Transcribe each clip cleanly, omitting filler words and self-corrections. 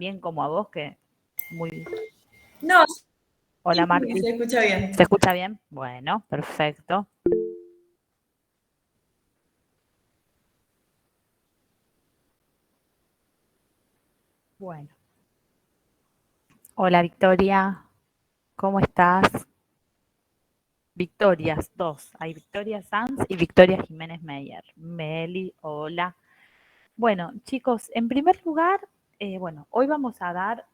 bien como a vos, que muy... No, Hola, sí, Marti. se escucha bien. ¿Se escucha bien? Bueno, perfecto. Bueno. Hola, Victoria. ¿Cómo estás? Victorias, dos. Hay Victoria Sanz y Victoria Jiménez Meyer. Meli, hola. Bueno, chicos, en primer lugar, bueno, hoy vamos a dar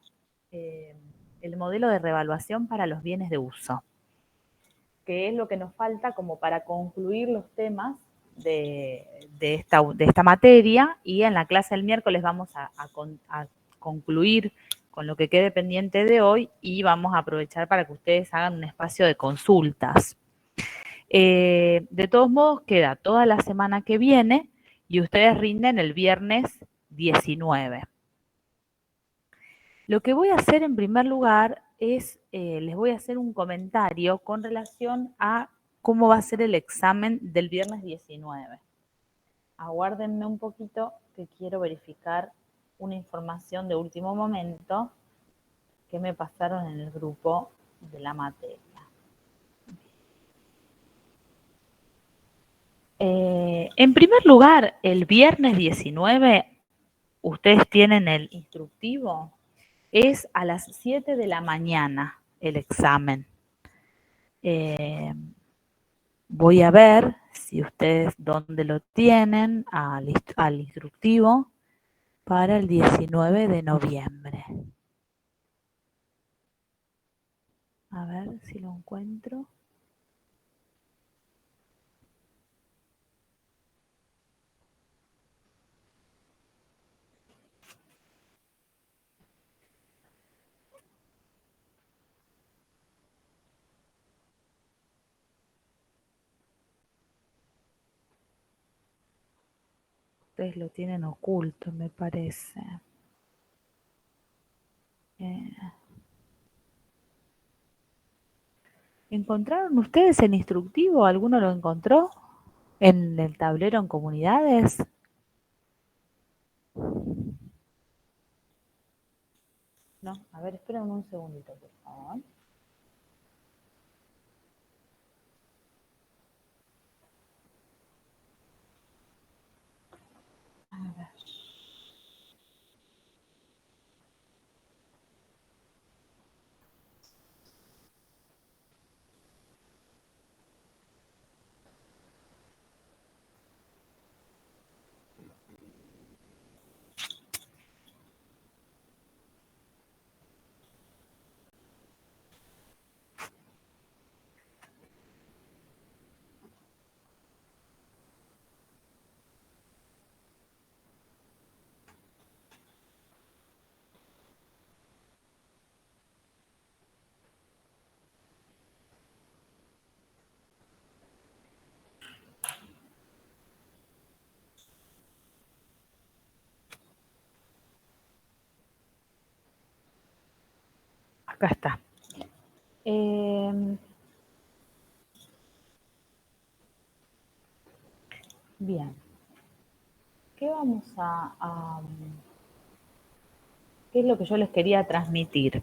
el modelo de revaluación para los bienes de uso, que es lo que nos falta como para concluir los temas de esta materia, y en la clase del miércoles vamos a concluir con lo que quede pendiente de hoy y vamos a aprovechar para que ustedes hagan un espacio de consultas. De todos modos, queda toda la semana que viene y ustedes rinden el viernes 19. Lo que voy a hacer en primer lugar es, les voy a hacer un comentario con relación a cómo va a ser el examen del viernes 19. Aguárdenme un poquito que quiero verificar una información de último momento que me pasaron en el grupo de la materia. En primer lugar, el viernes 19, ustedes tienen el instructivo, es a las 7 de la mañana el examen. Voy a ver si ustedes dónde lo tienen al instructivo para el 19 de noviembre. A ver si lo encuentro. Ustedes lo tienen oculto, me parece. ¿Encontraron ustedes el instructivo? ¿Alguno lo encontró en el tablero en comunidades? No, a ver, espérenme un segundito, por favor. A ver. Acá está. Bien. ¿Qué vamos qué es lo que yo les quería transmitir?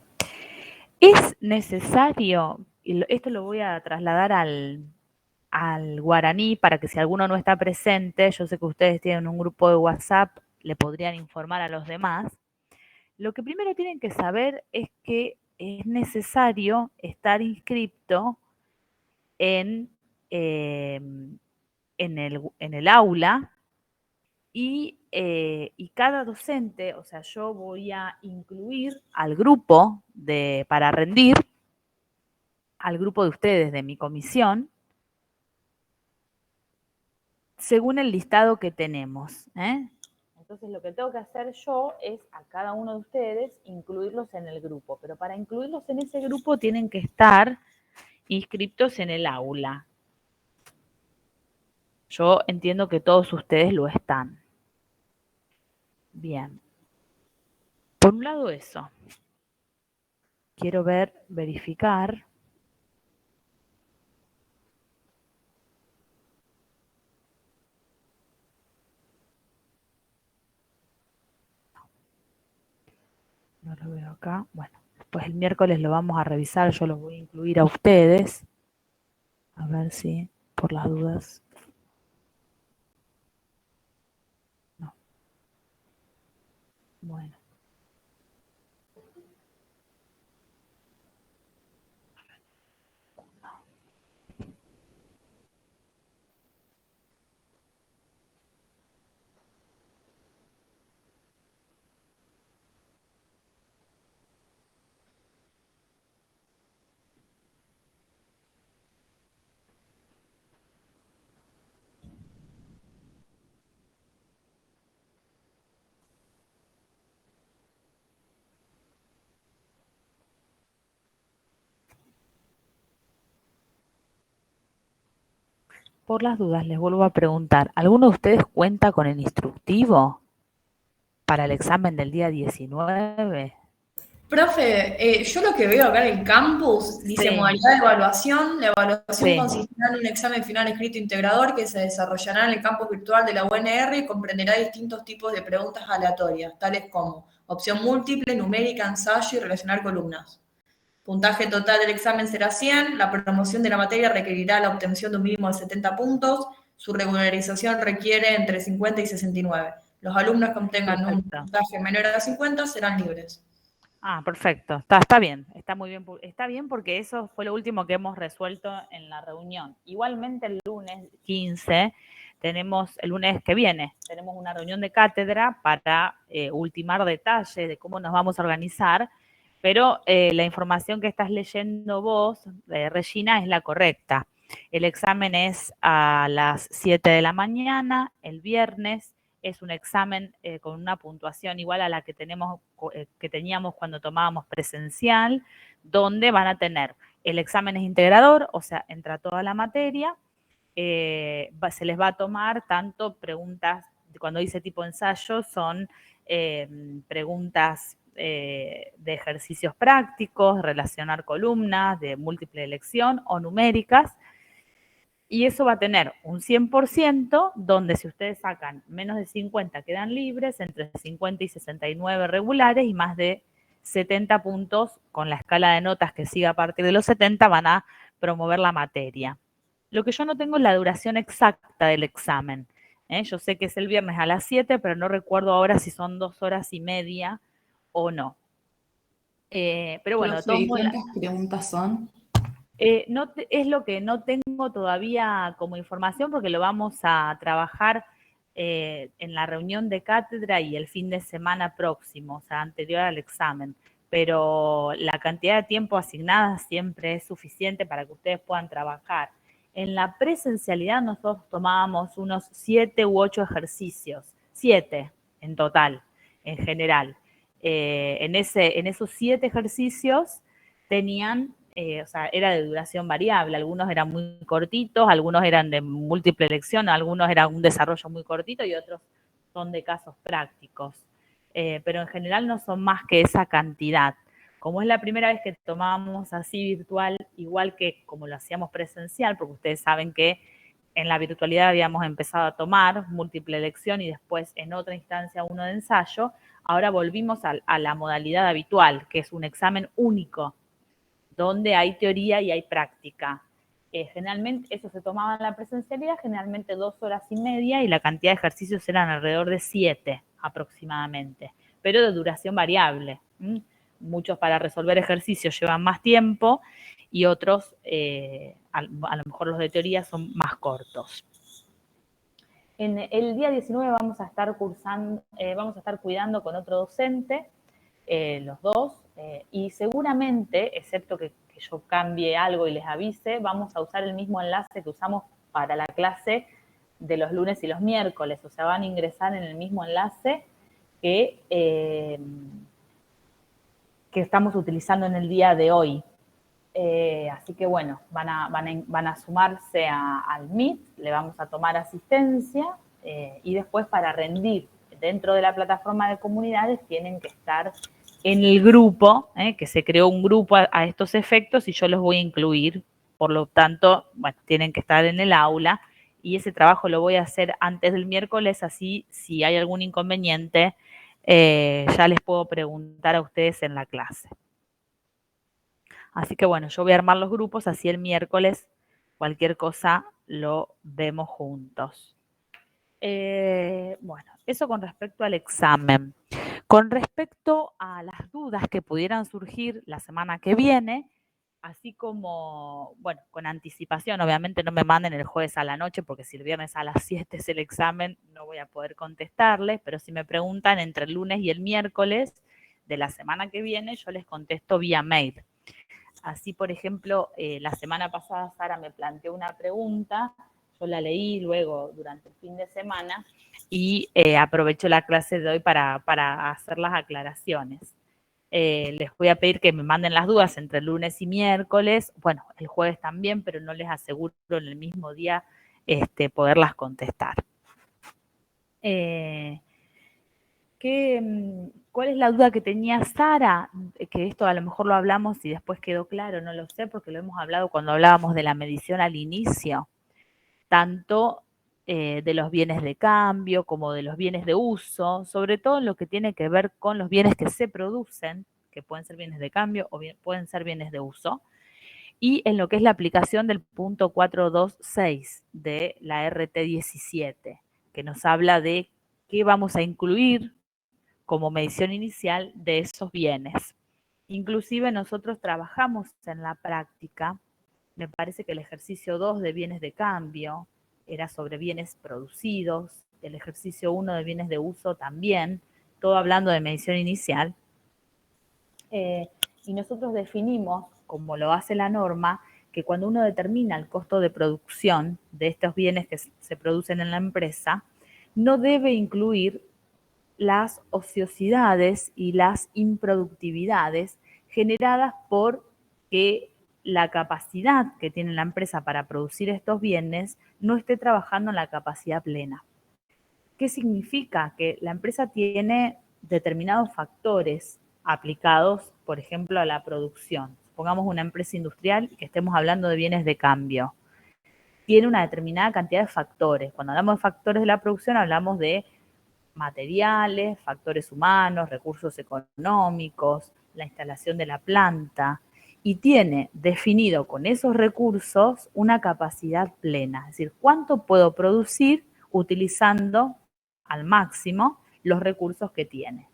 Es necesario, y esto lo voy a trasladar al guaraní para que si alguno no está presente, yo sé que ustedes tienen un grupo de WhatsApp, le podrían informar a los demás. Lo que primero tienen que saber es que es necesario estar inscripto en, en el aula y cada docente, o sea, yo voy a incluir al grupo para rendir, al grupo de ustedes de mi comisión, según el listado que tenemos. Entonces lo que tengo que hacer yo es a cada uno de ustedes incluirlos en el grupo, pero para incluirlos en ese grupo tienen que estar inscriptos en el aula. Yo entiendo que todos ustedes lo están. Bien. Por un lado eso. Quiero verificar. No lo veo acá. Bueno, después el miércoles lo vamos a revisar, yo los voy a incluir a ustedes. A ver si, por las dudas. No. Bueno. Por las dudas, les vuelvo a preguntar, ¿alguno de ustedes cuenta con el instructivo para el examen del día 19? Profe, yo lo que veo acá en el campus dice Sí, modalidad de evaluación. La evaluación sí, consistirá en un examen final escrito integrador que se desarrollará en el campus virtual de la UNR y comprenderá distintos tipos de preguntas aleatorias, tales como opción múltiple, numérica, ensayo y relacionar columnas. Puntaje total del examen será 100. La promoción de la materia requerirá la obtención de un mínimo de 70 puntos. Su regularización requiere entre 50 y 69. Los alumnos que obtengan un perfecto. puntaje menor a 50 serán libres. Ah, perfecto. Está bien, está muy bien. Está bien porque eso fue lo último que hemos resuelto en la reunión. Igualmente el lunes 15 tenemos, el lunes que viene, tenemos una reunión de cátedra para ultimar detalles de cómo nos vamos a organizar, pero la información que estás leyendo vos, Regina, es la correcta. El examen es a las 7 de la mañana, el viernes, es un examen con una puntuación igual a la que que teníamos cuando tomábamos presencial, donde van a tener el examen es integrador, o sea, entra toda la materia, se les va a tomar tanto preguntas, cuando dice tipo ensayo, son preguntas de ejercicios prácticos, relacionar columnas, de múltiple elección o numéricas, y eso va a tener un 100%, donde si ustedes sacan menos de 50 quedan libres, entre 50 y 69 regulares y más de 70 puntos con la escala de notas que siga a partir de los 70 van a promover la materia. Lo que yo no tengo es la duración exacta del examen. Yo sé que es el viernes a las 7, pero no recuerdo ahora si son 2 horas y media o no. Pero bueno, de Profe, todos ¿y modos, cuántas preguntas son? no es lo que no tengo todavía como información porque lo vamos a trabajar en la reunión de cátedra y el fin de semana próximo, o sea, anterior al examen. Pero la cantidad de tiempo asignada siempre es suficiente para que ustedes puedan trabajar. En la presencialidad nosotros tomábamos unos 7 u 8 ejercicios, 7 en total, en general. En esos 7 ejercicios tenían, o sea, era de duración variable, algunos eran muy cortitos, algunos eran de múltiple elección, algunos eran un desarrollo muy cortito y otros son de casos prácticos. Pero en general no son más que esa cantidad. Como es la primera vez que tomábamos así virtual, igual que como lo hacíamos presencial, porque ustedes saben que en la virtualidad habíamos empezado a tomar múltiple elección y después en otra instancia uno de ensayo, ahora volvimos a la modalidad habitual, que es un examen único, donde hay teoría y hay práctica. Generalmente eso se tomaba en la presencialidad, generalmente 2 horas y media y la cantidad de ejercicios eran alrededor de 7 aproximadamente, pero de duración variable. Muchos para resolver ejercicios llevan más tiempo y otros, a lo mejor los de teoría son más cortos. En el día 19 vamos a estar cursando, vamos a estar cuidando con otro docente, los dos, y seguramente, excepto que yo cambie algo y les avise, vamos a usar el mismo enlace que usamos para la clase de los lunes y los miércoles, o sea, van a ingresar en el mismo enlace que estamos utilizando en el día de hoy. Así que bueno, van a sumarse al Meet, le vamos a tomar asistencia y después para rendir dentro de la plataforma de comunidades tienen que estar en el grupo, que se creó un grupo a estos efectos y yo los voy a incluir. Por lo tanto, bueno, tienen que estar en el aula y ese trabajo lo voy a hacer antes del miércoles, así si hay algún inconveniente ya les puedo preguntar a ustedes en la clase. Así que bueno, yo voy a armar los grupos, así el miércoles cualquier cosa lo vemos juntos. Bueno, eso con respecto al examen. Con respecto a las dudas que pudieran surgir la semana que viene, así como, bueno, con anticipación, obviamente no me manden el jueves a la noche, porque si el viernes a las 7 es el examen, no voy a poder contestarles, pero si me preguntan entre el lunes y el miércoles de la semana que viene, yo les contesto vía mail. Así, por ejemplo, la semana pasada Sara me planteó una pregunta, yo la leí luego durante el fin de semana y aprovecho la clase de hoy para hacer las aclaraciones. Les voy a pedir que me manden las dudas entre lunes y miércoles, bueno, el jueves también, pero no les aseguro en el mismo día poderlas contestar. ¿Cuál es la duda que tenía Sara? Que esto a lo mejor lo hablamos y después quedó claro, no lo sé, porque lo hemos hablado cuando hablábamos de la medición al inicio, tanto de los bienes de cambio como de los bienes de uso, sobre todo en lo que tiene que ver con los bienes que se producen, que pueden ser bienes de cambio o bien, pueden ser bienes de uso, y en lo que es la aplicación del punto 426 de la RT 17, que nos habla de qué vamos a incluir como medición inicial de esos bienes. Inclusive nosotros trabajamos en la práctica, me parece que el ejercicio 2 de bienes de cambio era sobre bienes producidos, el ejercicio 1 de bienes de uso también, todo hablando de medición inicial. Y nosotros definimos, como lo hace la norma, que cuando uno determina el costo de producción de estos bienes que se producen en la empresa, no debe incluir las ociosidades y las improductividades generadas por que la capacidad que tiene la empresa para producir estos bienes no esté trabajando en la capacidad plena. ¿Qué significa? Que la empresa tiene determinados factores aplicados, por ejemplo, a la producción. Pongamos una empresa industrial y que estemos hablando de bienes de cambio. Tiene una determinada cantidad de factores. Cuando hablamos de factores de la producción, hablamos de materiales, factores humanos, recursos económicos, la instalación de la planta, y tiene definido con esos recursos una capacidad plena, es decir, cuánto puedo producir utilizando al máximo los recursos que tiene.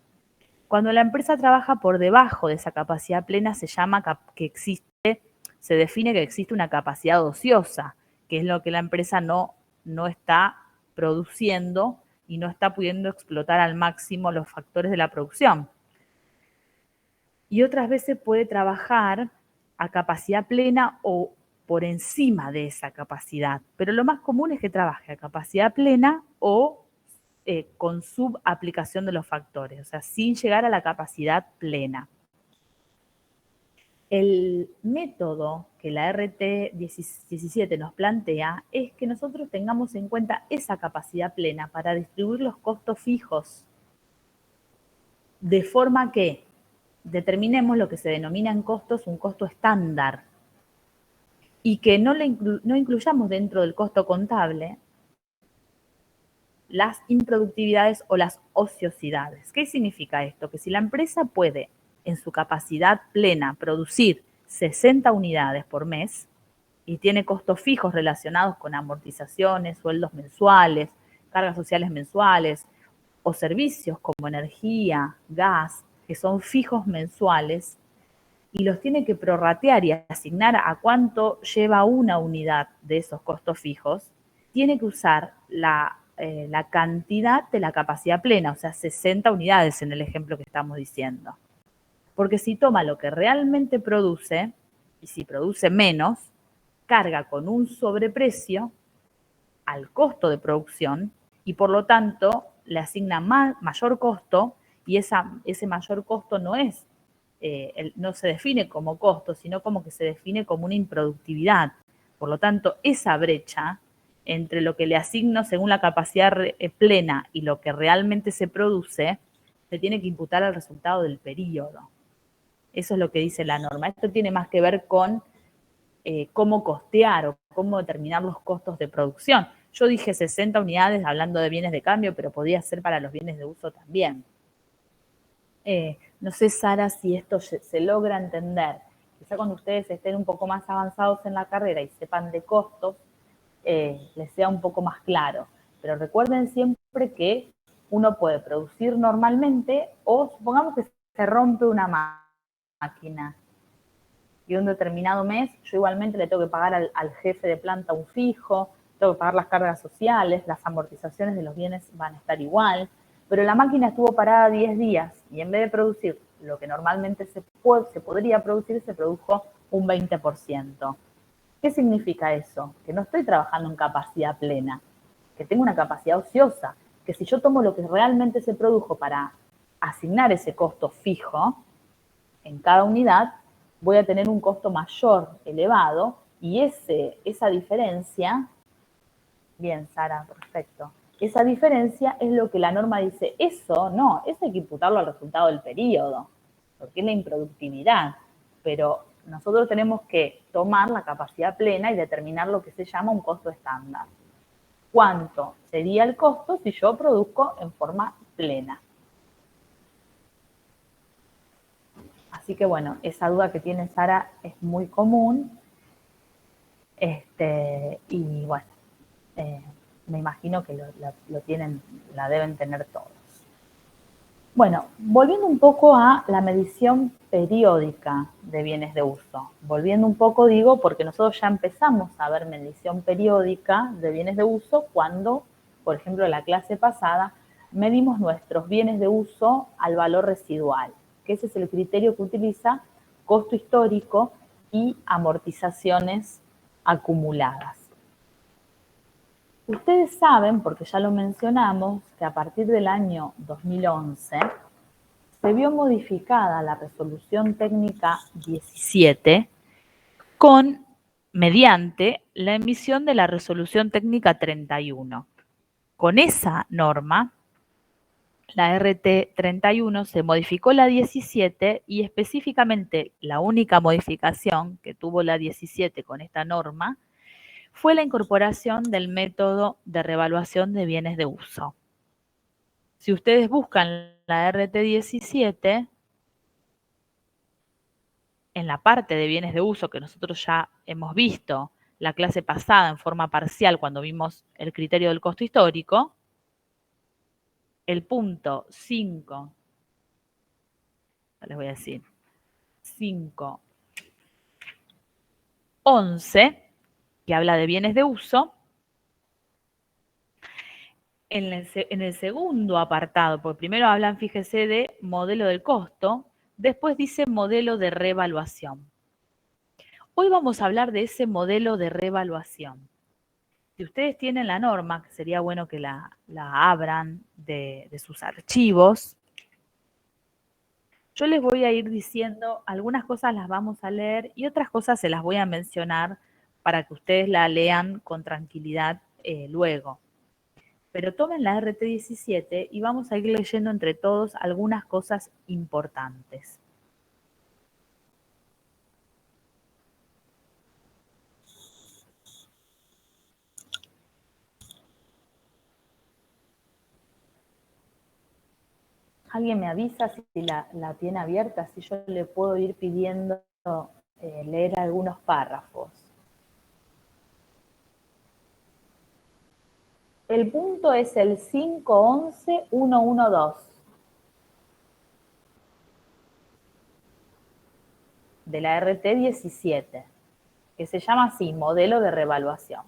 Cuando la empresa trabaja por debajo de esa capacidad plena, se llama que existe, se define que existe una capacidad ociosa, que es lo que la empresa no está produciendo y no está pudiendo explotar al máximo los factores de la producción. Y otras veces puede trabajar a capacidad plena o por encima de esa capacidad, pero lo más común es que trabaje a capacidad plena o con subaplicación de los factores, o sea, sin llegar a la capacidad plena. El método que la RT 17 nos plantea es que nosotros tengamos en cuenta esa capacidad plena para distribuir los costos fijos, de forma que determinemos lo que se denomina en costos un costo estándar y que no incluyamos dentro del costo contable las improductividades o las ociosidades. ¿Qué significa esto? Que si la empresa puede en su capacidad plena producir 60 unidades por mes y tiene costos fijos relacionados con amortizaciones, sueldos mensuales, cargas sociales mensuales o servicios como energía, gas, que son fijos mensuales, y los tiene que prorratear y asignar a cuánto lleva una unidad de esos costos fijos, tiene que usar la cantidad de la capacidad plena, o sea, 60 unidades en el ejemplo que estamos diciendo. Porque si toma lo que realmente produce, y si produce menos, carga con un sobreprecio al costo de producción y por lo tanto le asigna mayor costo y ese mayor costo no es, no se define como costo, sino como que se define como una improductividad. Por lo tanto, esa brecha entre lo que le asigno según la capacidad plena y lo que realmente se produce, se tiene que imputar al resultado del periodo. Eso es lo que dice la norma. Esto tiene más que ver con cómo costear o cómo determinar los costos de producción. Yo dije 60 unidades hablando de bienes de cambio, pero podía ser para los bienes de uso también. No sé, Sara, si esto se logra entender. Quizá cuando ustedes estén un poco más avanzados en la carrera y sepan de costos, les sea un poco más claro. Pero recuerden siempre que uno puede producir normalmente o supongamos que se rompe una máquina y un determinado mes yo igualmente le tengo que pagar al jefe de planta un fijo, tengo que pagar las cargas sociales, las amortizaciones de los bienes van a estar igual, pero la máquina estuvo parada 10 días y en vez de producir lo que normalmente se podría producir, se produjo un 20%. ¿Qué significa eso? Que no estoy trabajando en capacidad plena, que tengo una capacidad ociosa, que si yo tomo lo que realmente se produjo para asignar ese costo fijo en cada unidad, voy a tener un costo mayor, elevado, y esa diferencia, bien, Sara, perfecto, esa diferencia es lo que la norma dice, eso no, eso hay que imputarlo al resultado del periodo, porque es la improductividad, pero nosotros tenemos que tomar la capacidad plena y determinar lo que se llama un costo estándar. ¿Cuánto sería el costo si yo produzco en forma plena? Así que bueno, esa duda que tiene Sara es muy común. Y bueno, me imagino que lo tienen, la deben tener todos. Bueno, volviendo un poco a la medición periódica de bienes de uso. Volviendo un poco, digo, porque nosotros ya empezamos a ver medición periódica de bienes de uso cuando, por ejemplo, en la clase pasada, medimos nuestros bienes de uso al valor residual, que ese es el criterio que utiliza costo histórico y amortizaciones acumuladas. Ustedes saben, porque ya lo mencionamos, que a partir del año 2011 se vio modificada la resolución técnica 17 mediante la emisión de la resolución técnica 31. Con esa norma, la RT 31 se modificó la 17 y específicamente la única modificación que tuvo la 17 con esta norma fue la incorporación del método de revaluación de bienes de uso. Si ustedes buscan la RT 17, en la parte de bienes de uso que nosotros ya hemos visto la clase pasada en forma parcial cuando vimos el criterio del costo histórico, el punto 5, les voy a decir, 5.11, que habla de bienes de uso, en el segundo apartado, porque primero hablan, fíjese, de modelo del costo, después dice modelo de revaluación. Hoy vamos a hablar de ese modelo de revaluación. Si ustedes tienen la norma, que sería bueno que la abran de sus archivos, yo les voy a ir diciendo, algunas cosas las vamos a leer y otras cosas se las voy a mencionar para que ustedes la lean con tranquilidad luego. Pero tomen la RT 17 y vamos a ir leyendo entre todos algunas cosas importantes. ¿Alguien me avisa si la tiene abierta? Si yo le puedo ir pidiendo leer algunos párrafos. El punto es el 5.11.112 de la RT 17, que se llama así, modelo de revaluación.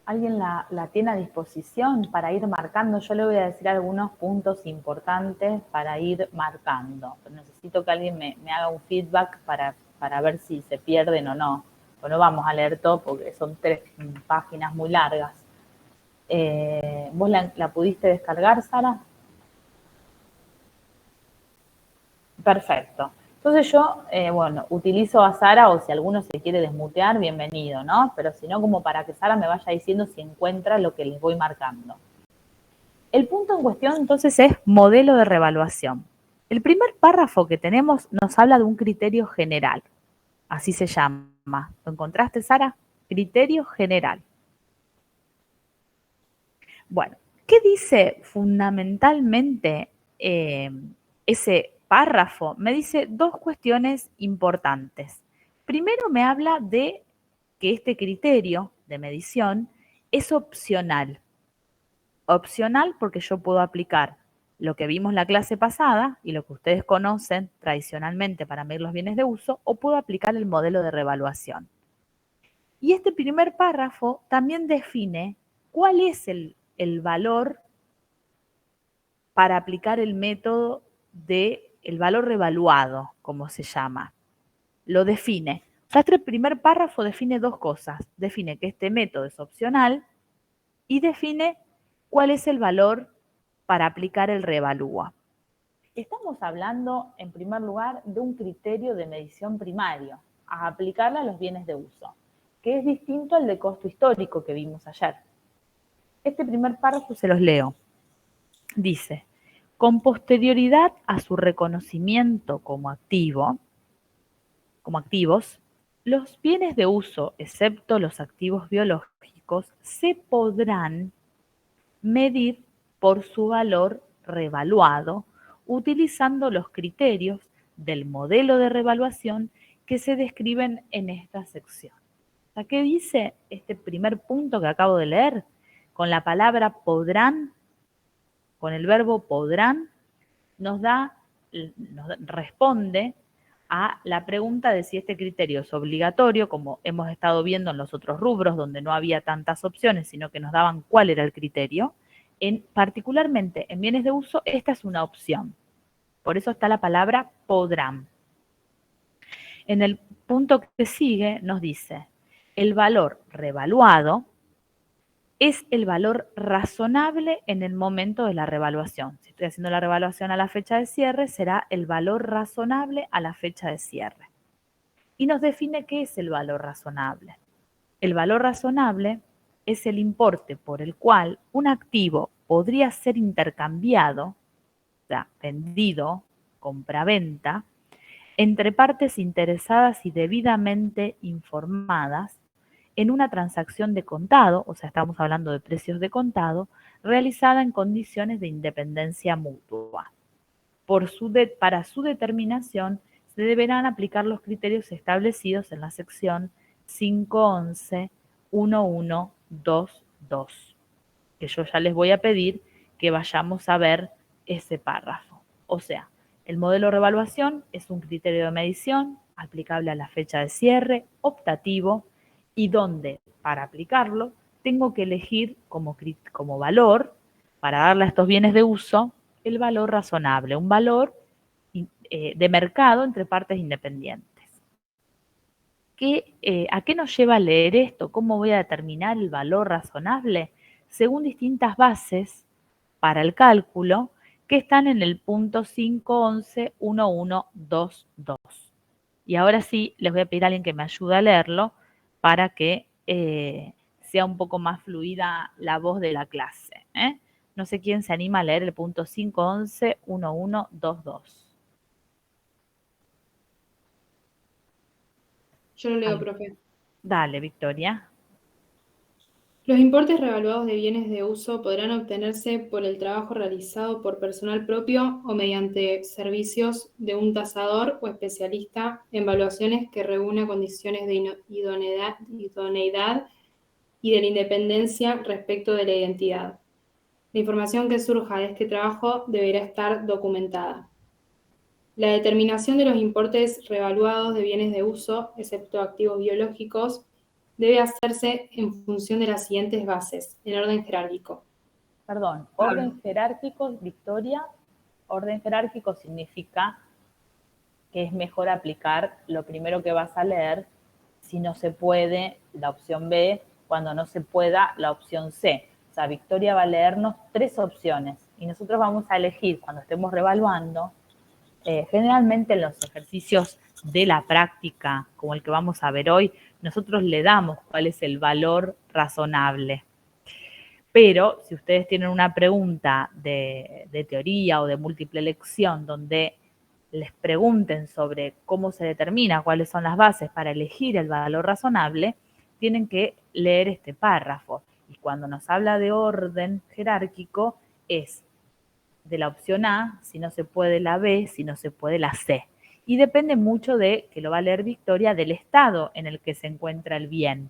¿Alguien la tiene a disposición para ir marcando? Yo le voy a decir algunos puntos importantes para ir marcando. Necesito que alguien me haga un feedback para ver si se pierden o no. Bueno, vamos a leer todo porque son 3 páginas muy largas. ¿Vos la pudiste descargar, Sara? Perfecto. Entonces yo, bueno, utilizo a Sara, o si alguno se quiere desmutear, bienvenido, ¿no? Pero si no, como para que Sara me vaya diciendo si encuentra lo que les voy marcando. El punto en cuestión, entonces, es modelo de revaluación. El primer párrafo que tenemos nos habla de un criterio general. Así se llama. ¿Lo encontraste, Sara? Criterio general. Bueno, ¿qué dice fundamentalmente ese párrafo? Me dice 2 cuestiones importantes. Primero me habla de que este criterio de medición es opcional. Opcional porque yo puedo aplicar lo que vimos la clase pasada y lo que ustedes conocen tradicionalmente para medir los bienes de uso, o puedo aplicar el modelo de revaluación. Y este primer párrafo también define cuál es el valor para aplicar el método del valor revaluado, como se llama. Lo define. O sea, este primer párrafo define 2 cosas. Define que este método es opcional y define cuál es el valor para aplicar el revalúa. Estamos hablando, en primer lugar, de un criterio de medición primario, a aplicarle a los bienes de uso, que es distinto al de costo histórico que vimos ayer. Este primer párrafo se los leo. Dice, con posterioridad a su reconocimiento como activos, los bienes de uso, excepto los activos biológicos, se podrán medir por su valor revaluado utilizando los criterios del modelo de revaluación que se describen en esta sección. ¿Qué dice este primer punto que acabo de leer? Con la palabra podrán, con el verbo podrán, nos responde a la pregunta de si este criterio es obligatorio, como hemos estado viendo en los otros rubros donde no había tantas opciones, sino que nos daban cuál era el criterio. Particularmente en bienes de uso, esta es una opción. Por eso está la palabra podrán. En el punto que sigue nos dice, el valor revaluado es el valor razonable en el momento de la revaluación. Si estoy haciendo la revaluación a la fecha de cierre, será el valor razonable a la fecha de cierre. Y nos define qué es el valor razonable. El valor razonable es el importe por el cual un activo podría ser intercambiado, o sea, vendido, compra-venta, entre partes interesadas y debidamente informadas en una transacción de contado, o sea, estamos hablando de precios de contado, realizada en condiciones de independencia mutua. Para su determinación se deberán aplicar los criterios establecidos en la sección 511.1122, que yo ya les voy a pedir que vayamos a ver ese párrafo. O sea, el modelo de revaluación es un criterio de medición aplicable a la fecha de cierre, optativo, y donde para aplicarlo tengo que elegir como valor, para darle a estos bienes de uso, el valor razonable, un valor de mercado entre partes independientes. ¿A qué nos lleva a leer esto? ¿Cómo voy a determinar el valor razonable? Según distintas bases para el cálculo que están en el punto 511.1122. Y ahora sí, les voy a pedir a alguien que me ayude a leerlo para que sea un poco más fluida la voz de la clase. No sé quién se anima a leer el punto 511.1122. Yo lo leo, profe. Dale, Victoria. Los importes revaluados de bienes de uso podrán obtenerse por el trabajo realizado por personal propio o mediante servicios de un tasador o especialista en evaluaciones que reúna condiciones de idoneidad y de la independencia respecto de la identidad. La información que surja de este trabajo deberá estar documentada. La determinación de los importes revaluados de bienes de uso, excepto activos biológicos, debe hacerse en función de las siguientes bases, en orden jerárquico. Perdón, orden jerárquico, Victoria. Orden jerárquico significa que es mejor aplicar lo primero que vas a leer si no se puede, la opción B, cuando no se pueda, la opción C. O sea, Victoria va a leernos 3 opciones y nosotros vamos a elegir cuando estemos revaluando. Generalmente en los ejercicios de la práctica, como el que vamos a ver hoy, nosotros le damos cuál es el valor razonable. Pero si ustedes tienen una pregunta de teoría o de múltiple elección donde les pregunten sobre cómo se determina, cuáles son las bases para elegir el valor razonable, tienen que leer este párrafo. Y cuando nos habla de orden jerárquico, es de la opción A, si no se puede la B, si no se puede la C. Y depende mucho de, que lo va a leer Victoria, del estado en el que se encuentra el bien.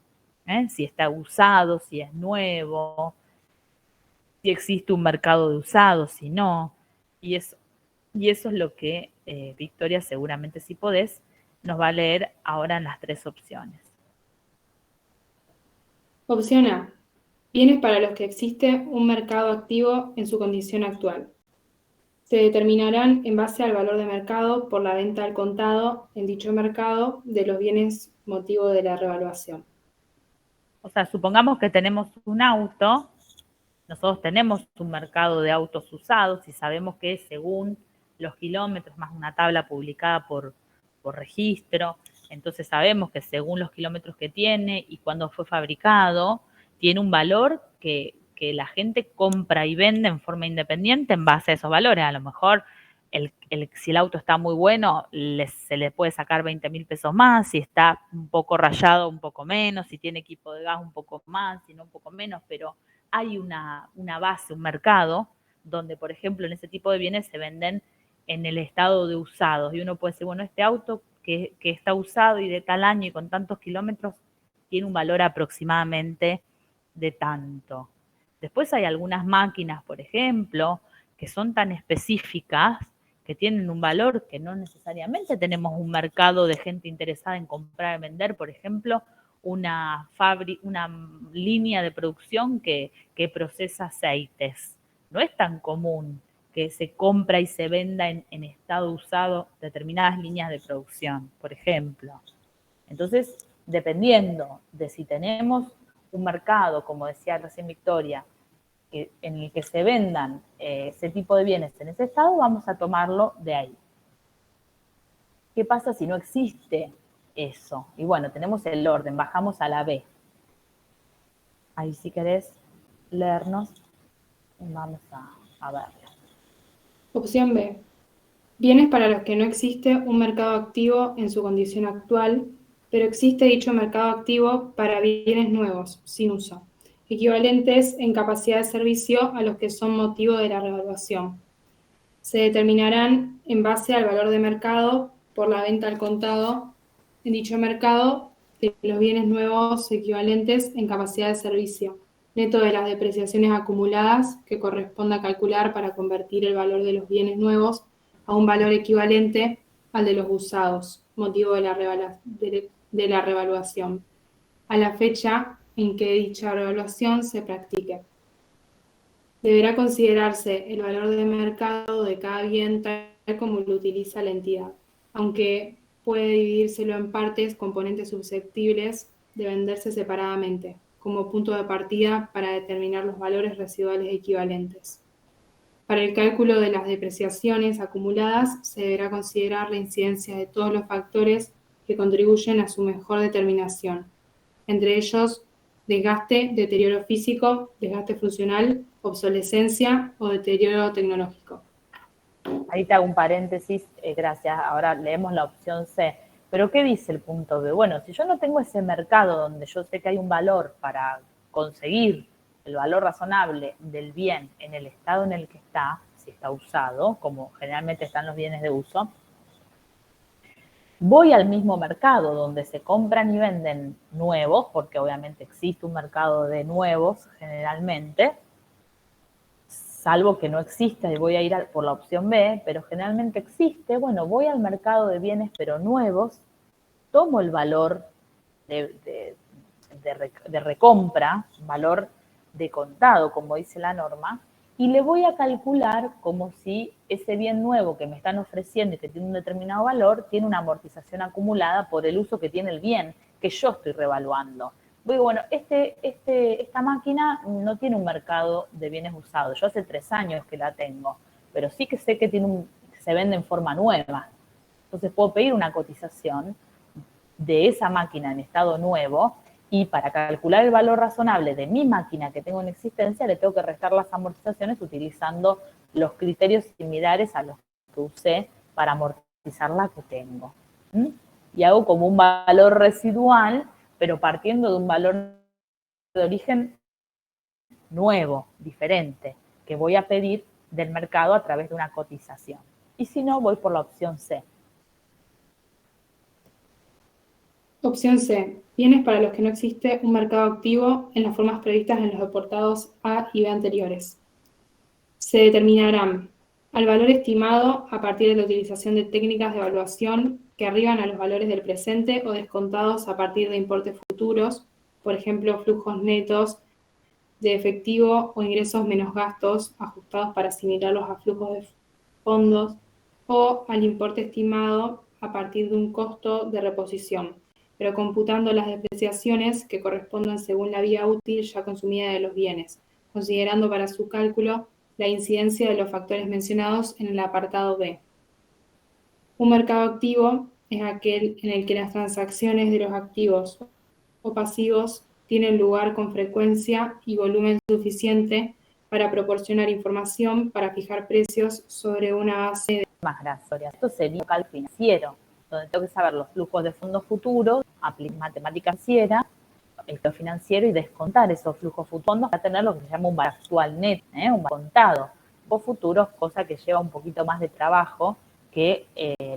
Si está usado, si es nuevo, si existe un mercado de usados, si no. Y eso es lo que Victoria, seguramente si podés, nos va a leer ahora en las 3 opciones. Opción A. Bienes para los que existe un mercado activo en su condición actual. Se determinarán en base al valor de mercado por la venta al contado en dicho mercado de los bienes motivo de la revaluación. O sea, supongamos que tenemos un auto, nosotros tenemos un mercado de autos usados y sabemos que según los kilómetros, más una tabla publicada por registro, entonces sabemos que según los kilómetros que tiene y cuándo fue fabricado, tiene un valor que la gente compra y vende en forma independiente en base a esos valores. A lo mejor si el auto está muy bueno, se le puede sacar 20.000 pesos más, si está un poco rayado, un poco menos, si tiene equipo de gas, un poco más, si no, un poco menos, pero hay una base, un mercado, donde, por ejemplo, en ese tipo de bienes se venden en el estado de usados. Y uno puede decir, bueno, este auto que está usado y de tal año y con tantos kilómetros tiene un valor aproximadamente de tanto. Después hay algunas máquinas, por ejemplo, que son tan específicas que tienen un valor que no necesariamente tenemos un mercado de gente interesada en comprar y vender. Por ejemplo, una línea de producción que procesa aceites. No es tan común que se compra y se venda en estado usado determinadas líneas de producción, por ejemplo. Entonces, dependiendo de si tenemos un mercado, como decía recién Victoria, en el que se vendan ese tipo de bienes en ese estado, vamos a tomarlo de ahí. ¿Qué pasa si no existe eso? Y bueno, tenemos el orden, bajamos a la B. Ahí si querés leernos, vamos a verlo. Opción B. Bienes para los que no existe un mercado activo en su condición actual, pero existe dicho mercado activo para bienes nuevos, sin uso, equivalentes en capacidad de servicio a los que son motivo de la revaluación. Se determinarán en base al valor de mercado por la venta al contado en dicho mercado de los bienes nuevos equivalentes en capacidad de servicio, neto de las depreciaciones acumuladas que corresponda calcular para convertir el valor de los bienes nuevos a un valor equivalente al de los usados, motivo de la revaluación, a la fecha en que dicha revaluación se practique. Deberá considerarse el valor de mercado de cada bien tal como lo utiliza la entidad, aunque puede dividírselo en partes componentes susceptibles de venderse separadamente, como punto de partida para determinar los valores residuales equivalentes. Para el cálculo de las depreciaciones acumuladas se deberá considerar la incidencia de todos los factores que contribuyen a su mejor determinación, entre ellos desgaste, deterioro físico, desgaste funcional, obsolescencia o deterioro tecnológico. Ahí te hago un paréntesis, gracias. Ahora leemos la opción C. ¿Pero qué dice el punto B? Bueno, si yo no tengo ese mercado donde yo sé que hay un valor para conseguir el valor razonable del bien en el estado en el que está, si está usado, como generalmente están los bienes de uso, voy al mismo mercado donde se compran y venden nuevos, porque obviamente existe un mercado de nuevos generalmente, salvo que no exista y voy a ir por la opción B, pero generalmente existe. Bueno, voy al mercado de bienes pero nuevos, tomo el valor de recompra, valor de contado, como dice la norma, y le voy a calcular como si ese bien nuevo que me están ofreciendo y que tiene un determinado valor, tiene una amortización acumulada por el uso que tiene el bien, que yo estoy revaluando. Digo, bueno, esta máquina no tiene un mercado de bienes usados. Yo hace 3 años que la tengo, pero sí que sé que se vende en forma nueva. Entonces puedo pedir una cotización de esa máquina en estado nuevo y para calcular el valor razonable de mi máquina que tengo en existencia le tengo que restar las amortizaciones utilizando los criterios similares a los que usé para amortizar la que tengo. Y hago como un valor residual, pero partiendo de un valor de origen nuevo, diferente, que voy a pedir del mercado a través de una cotización. Y si no, voy por la opción C. Opción C. Bienes para los que no existe un mercado activo en las formas previstas en los deportados A y B anteriores. Se determinarán al valor estimado a partir de la utilización de técnicas de evaluación que arriban a los valores del presente o descontados a partir de importes futuros, por ejemplo, flujos netos de efectivo o ingresos menos gastos ajustados para asimilarlos a flujos de fondos, o al importe estimado a partir de un costo de reposición, pero computando las depreciaciones que correspondan según la vía útil ya consumida de los bienes, considerando para su cálculo la incidencia de los factores mencionados en el apartado B. Un mercado activo es aquel en el que las transacciones de los activos o pasivos tienen lugar con frecuencia y volumen suficiente para proporcionar información para fijar precios sobre una base de... Más gracias. Esto sería un local financiero, donde tengo que saber los flujos de fondos futuros, aplicar matemática financiera, el costo financiero y descontar esos flujos futuros para tener lo que se llama un valor actual net, un contado. Flujos futuros, cosa que lleva un poquito más de trabajo que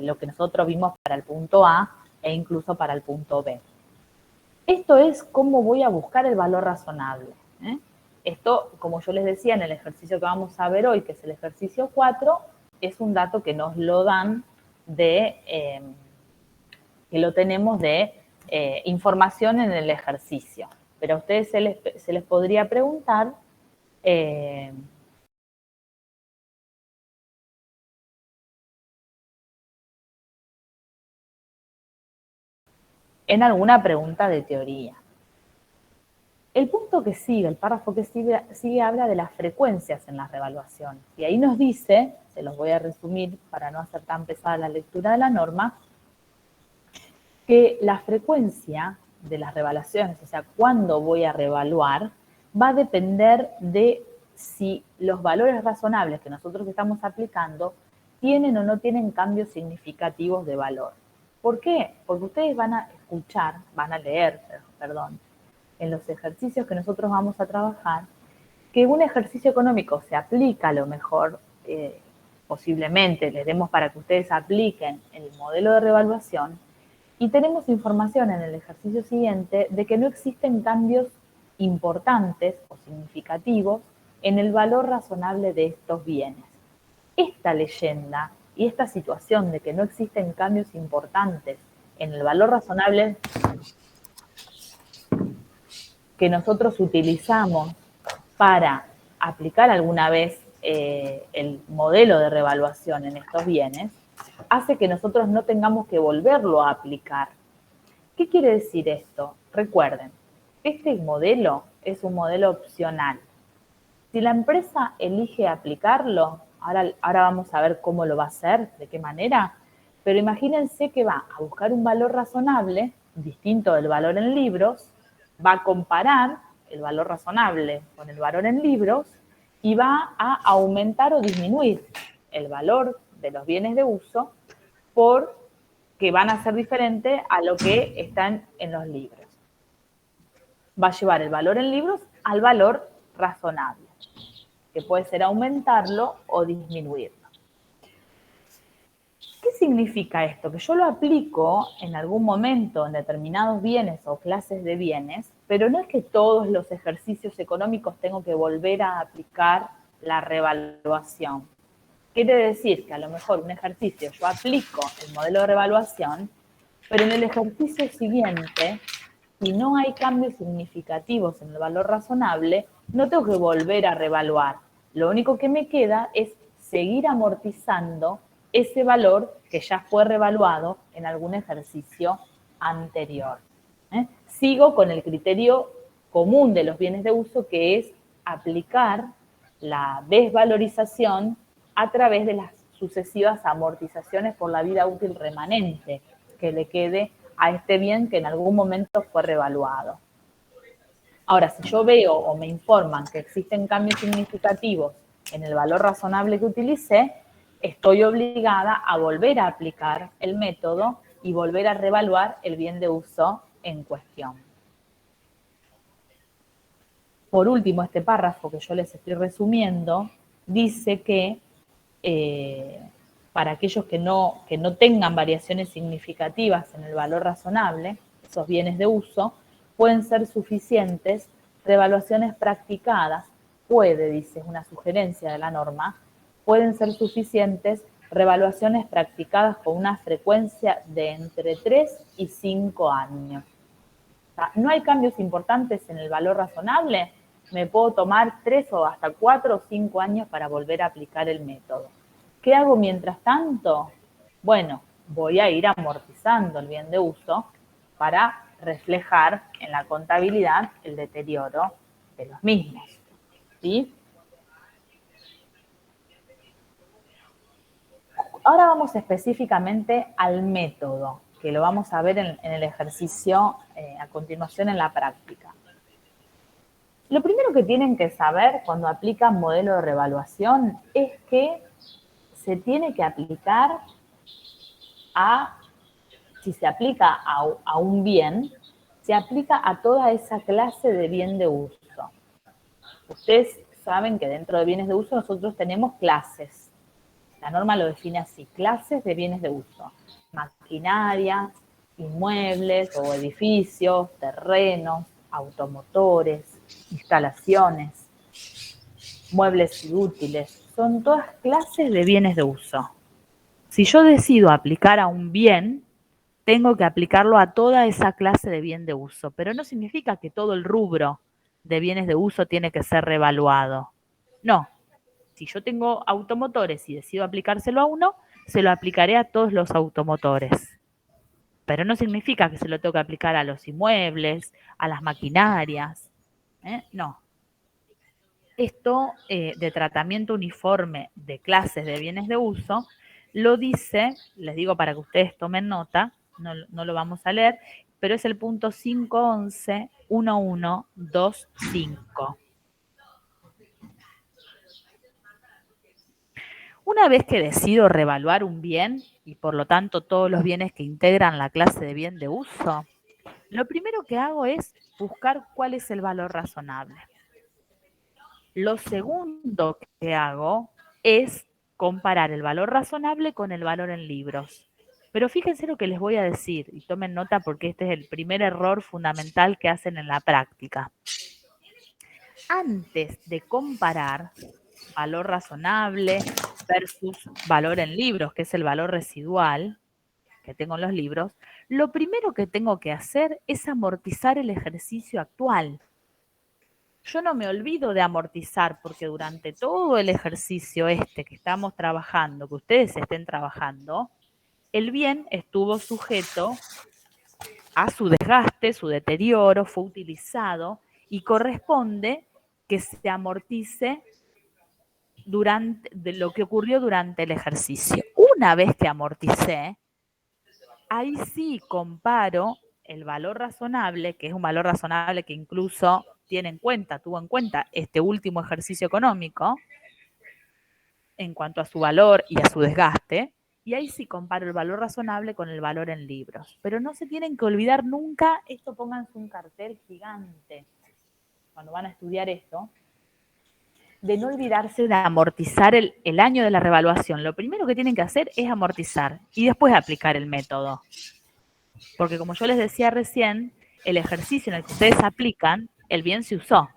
lo que nosotros vimos para el punto A e incluso para el punto B. Esto es cómo voy a buscar el valor razonable. Esto, como yo les decía, en el ejercicio que vamos a ver hoy, que es el ejercicio 4, es un dato que nos lo dan que lo tenemos de información en el ejercicio. Pero a ustedes se les podría preguntar en alguna pregunta de teoría. El punto que sigue, el párrafo que sigue habla de las frecuencias en las revaluaciones. Y ahí nos dice, se los voy a resumir para no hacer tan pesada la lectura de la norma, que la frecuencia de las revaluaciones, o sea, cuándo voy a revaluar, va a depender de si los valores razonables que nosotros estamos aplicando tienen o no tienen cambios significativos de valor. ¿Por qué? Porque ustedes van a leer, en los ejercicios que nosotros vamos a trabajar, que un ejercicio económico se aplica a lo mejor, posiblemente les demos para que ustedes apliquen el modelo de revaluación, y tenemos información en el ejercicio siguiente de que no existen cambios importantes o significativos en el valor razonable de estos bienes. Esta leyenda y esta situación de que no existen cambios importantes en el valor razonable que nosotros utilizamos para aplicar alguna vez el modelo de revaluación en estos bienes, hace que nosotros no tengamos que volverlo a aplicar. ¿Qué quiere decir esto? Recuerden, este modelo es un modelo opcional. Si la empresa elige aplicarlo, ahora vamos a ver cómo lo va a hacer, de qué manera, pero imagínense que va a buscar un valor razonable, distinto del valor en libros, va a comparar el valor razonable con el valor en libros y va a aumentar o disminuir el valor de los bienes de uso porque van a ser diferentes a lo que están en los libros. Va a llevar el valor en libros al valor razonable, que puede ser aumentarlo o disminuirlo. ¿Qué significa esto? Que yo lo aplico en algún momento en determinados bienes o clases de bienes, pero no es que todos los ejercicios económicos tengo que volver a aplicar la revaluación. Quiere decir que a lo mejor un ejercicio yo aplico el modelo de revaluación, pero en el ejercicio siguiente, si no hay cambios significativos en el valor razonable, no tengo que volver a revaluar. Lo único que me queda es seguir amortizando ese valor que ya fue revaluado en algún ejercicio anterior. sigo con el criterio común de los bienes de uso, que es aplicar la desvalorización a través de las sucesivas amortizaciones por la vida útil remanente que le quede a este bien que en algún momento fue revaluado. Ahora, si yo veo o me informan que existen cambios significativos en el valor razonable que utilicé, estoy obligada a volver a aplicar el método y volver a revaluar el bien de uso en cuestión. Por último, este párrafo que yo les estoy resumiendo dice que para aquellos que no tengan variaciones significativas en el valor razonable, esos bienes de uso, pueden ser suficientes revaluaciones practicadas, dice, es una sugerencia de la norma, pueden ser suficientes revaluaciones practicadas con una frecuencia de entre 3 y 5 años. O sea, no hay cambios importantes en el valor razonable, me puedo tomar 3 o hasta 4 o 5 años para volver a aplicar el método. ¿Qué hago mientras tanto? Bueno, voy a ir amortizando el bien de uso para reflejar en la contabilidad el deterioro de los mismos. ¿Sí? Ahora vamos específicamente al método, que lo vamos a ver en el ejercicio a continuación en la práctica. Lo primero que tienen que saber cuando aplican modelo de revaluación es que se tiene que aplicar si se aplica a un bien, se aplica a toda esa clase de bien de uso. Ustedes saben que dentro de bienes de uso nosotros tenemos clases. La norma lo define así, clases de bienes de uso. Maquinarias, inmuebles o edificios, terrenos, automotores, instalaciones, muebles y útiles. Son todas clases de bienes de uso. Si yo decido aplicar a un bien, tengo que aplicarlo a toda esa clase de bien de uso, pero no significa que todo el rubro de bienes de uso tiene que ser revaluado. No, si yo tengo automotores y decido aplicárselo a uno, se lo aplicaré a todos los automotores. Pero no significa que se lo tengo que aplicar a los inmuebles, a las maquinarias. No. Esto de tratamiento uniforme de clases de bienes de uso lo dice, les digo para que ustedes tomen nota, no lo vamos a leer, pero es el punto 511-1125. Una vez que decido revaluar un bien, y por lo tanto todos los bienes que integran la clase de bien de uso, lo primero que hago es buscar cuál es el valor razonable. Lo segundo que hago es comparar el valor razonable con el valor en libros. Pero fíjense lo que les voy a decir, y tomen nota porque este es el primer error fundamental que hacen en la práctica. Antes de comparar valor razonable versus valor en libros, que es el valor residual que tengo en los libros, lo primero que tengo que hacer es amortizar el ejercicio actual. Yo no me olvido de amortizar porque durante todo el ejercicio que estamos trabajando, que ustedes estén trabajando, el bien estuvo sujeto a su desgaste, su deterioro, fue utilizado y corresponde que se amortice de lo que ocurrió durante el ejercicio. Una vez que amorticé, ahí sí comparo el valor razonable, que es un valor razonable que incluso tuvo en cuenta este último ejercicio económico en cuanto a su valor y a su desgaste, y ahí sí comparo el valor razonable con el valor en libros. Pero no se tienen que olvidar nunca, esto pónganse un cartel gigante cuando van a estudiar esto, de no olvidarse de amortizar el año de la revaluación. Lo primero que tienen que hacer es amortizar y después aplicar el método. Porque como yo les decía recién, el ejercicio en el que ustedes aplican, el bien se usó.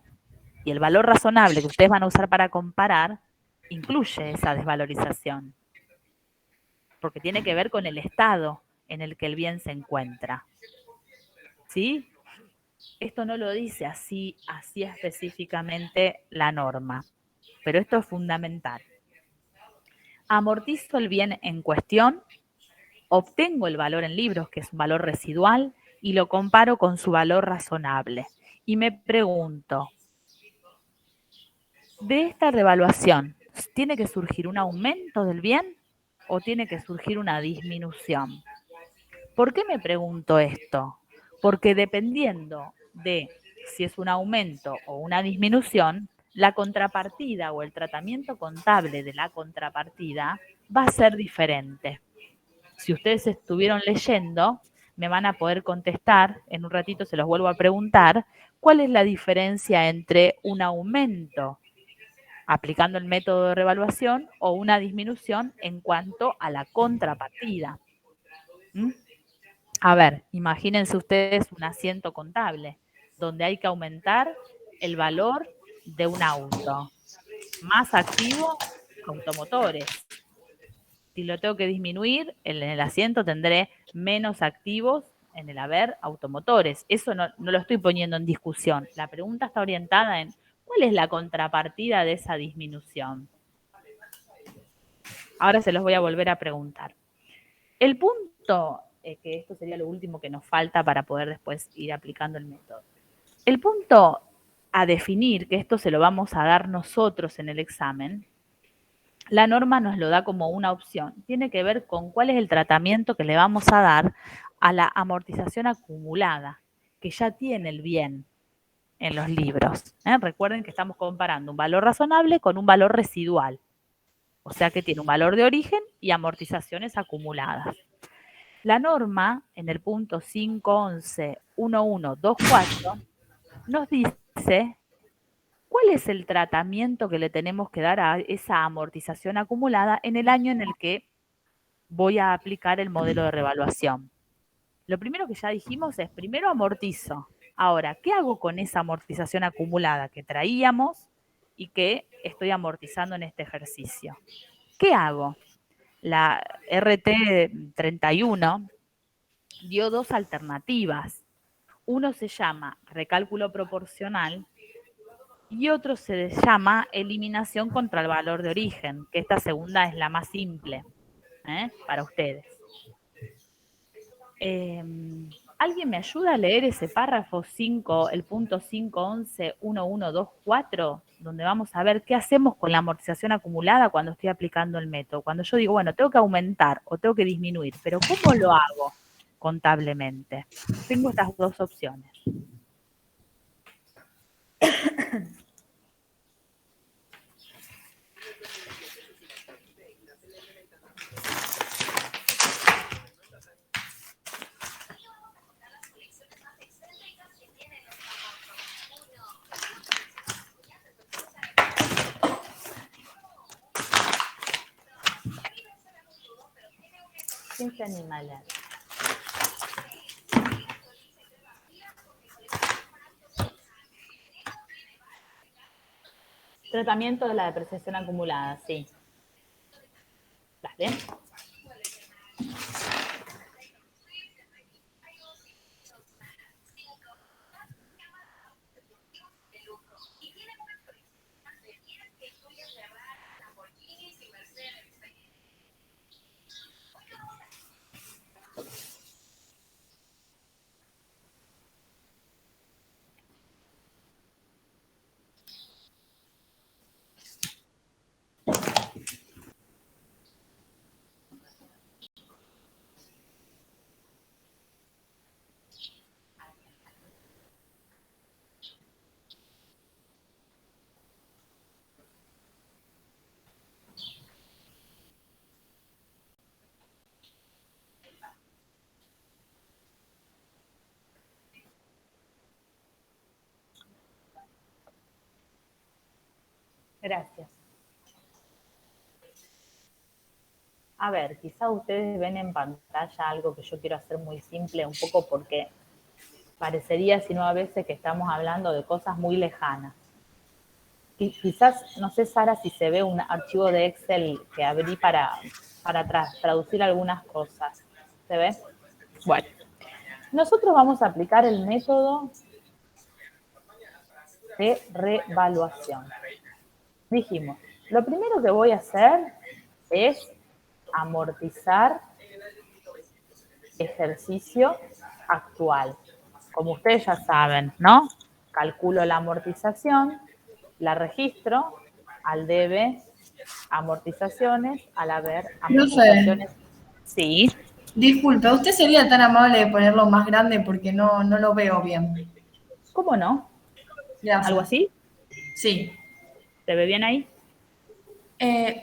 Y el valor razonable que ustedes van a usar para comparar incluye esa desvalorización. Porque tiene que ver con el estado en el que el bien se encuentra. ¿Sí? Esto no lo dice así específicamente la norma. Pero esto es fundamental. Amortizo el bien en cuestión, obtengo el valor en libros, que es un valor residual, y lo comparo con su valor razonable. Y me pregunto, de esta revaluación, ¿tiene que surgir un aumento del bien o tiene que surgir una disminución? ¿Por qué me pregunto esto? Porque dependiendo de si es un aumento o una disminución, la contrapartida o el tratamiento contable de la contrapartida va a ser diferente. Si ustedes estuvieron leyendo, me van a poder contestar, en un ratito se los vuelvo a preguntar, ¿cuál es la diferencia entre un aumento aplicando el método de revaluación o una disminución en cuanto a la contrapartida? ¿Mm? A ver, imagínense ustedes un asiento contable donde hay que aumentar el valor de un auto. Más activo, automotores. Si lo tengo que disminuir, en el asiento tendré menos activos en el haber automotores. Eso no lo estoy poniendo en discusión. La pregunta está orientada en ¿cuál es la contrapartida de esa disminución? Ahora se los voy a volver a preguntar. El punto, que esto sería lo último que nos falta para poder después ir aplicando el método. El punto a definir, que esto se lo vamos a dar nosotros en el examen, la norma nos lo da como una opción. Tiene que ver con cuál es el tratamiento que le vamos a dar a la amortización acumulada, que ya tiene el bien en los libros. Recuerden que estamos comparando un valor razonable con un valor residual. O sea que tiene un valor de origen y amortizaciones acumuladas. La norma, en el punto 511.1124, nos dice cuál es el tratamiento que le tenemos que dar a esa amortización acumulada en el año en el que voy a aplicar el modelo de revaluación. Lo primero que ya dijimos es, primero amortizo. Ahora, ¿qué hago con esa amortización acumulada que traíamos y que estoy amortizando en este ejercicio? ¿Qué hago? La RT31 dio dos alternativas. Uno se llama recálculo proporcional y otro se llama eliminación contra el valor de origen, que esta segunda es la más simple para ustedes. ¿Alguien me ayuda a leer ese párrafo 5, el punto 511.1124, donde vamos a ver qué hacemos con la amortización acumulada cuando estoy aplicando el método? Cuando yo digo, bueno, tengo que aumentar o tengo que disminuir, pero ¿cómo lo hago contablemente? Tengo estas dos opciones. ¿Quién se anima a leer? Tratamiento de la depreciación acumulada, sí. Dale. Gracias. A ver, quizá ustedes ven en pantalla algo que yo quiero hacer muy simple, un poco porque parecería, si no a veces, que estamos hablando de cosas muy lejanas. Y quizás, no sé, Sara, si se ve un archivo de Excel que abrí para traducir algunas cosas. ¿Se ve? Bueno, nosotros vamos a aplicar el método de revaluación. Dijimos, lo primero que voy a hacer es amortizar ejercicio actual. Como ustedes ya saben, ¿no? Calculo la amortización, la registro, al debe amortizaciones, al haber amortizaciones. Sí. Disculpe, ¿usted sería tan amable de ponerlo más grande porque no lo veo bien? ¿Cómo no? Gracias. ¿Algo así? Sí. ¿Se ve bien ahí?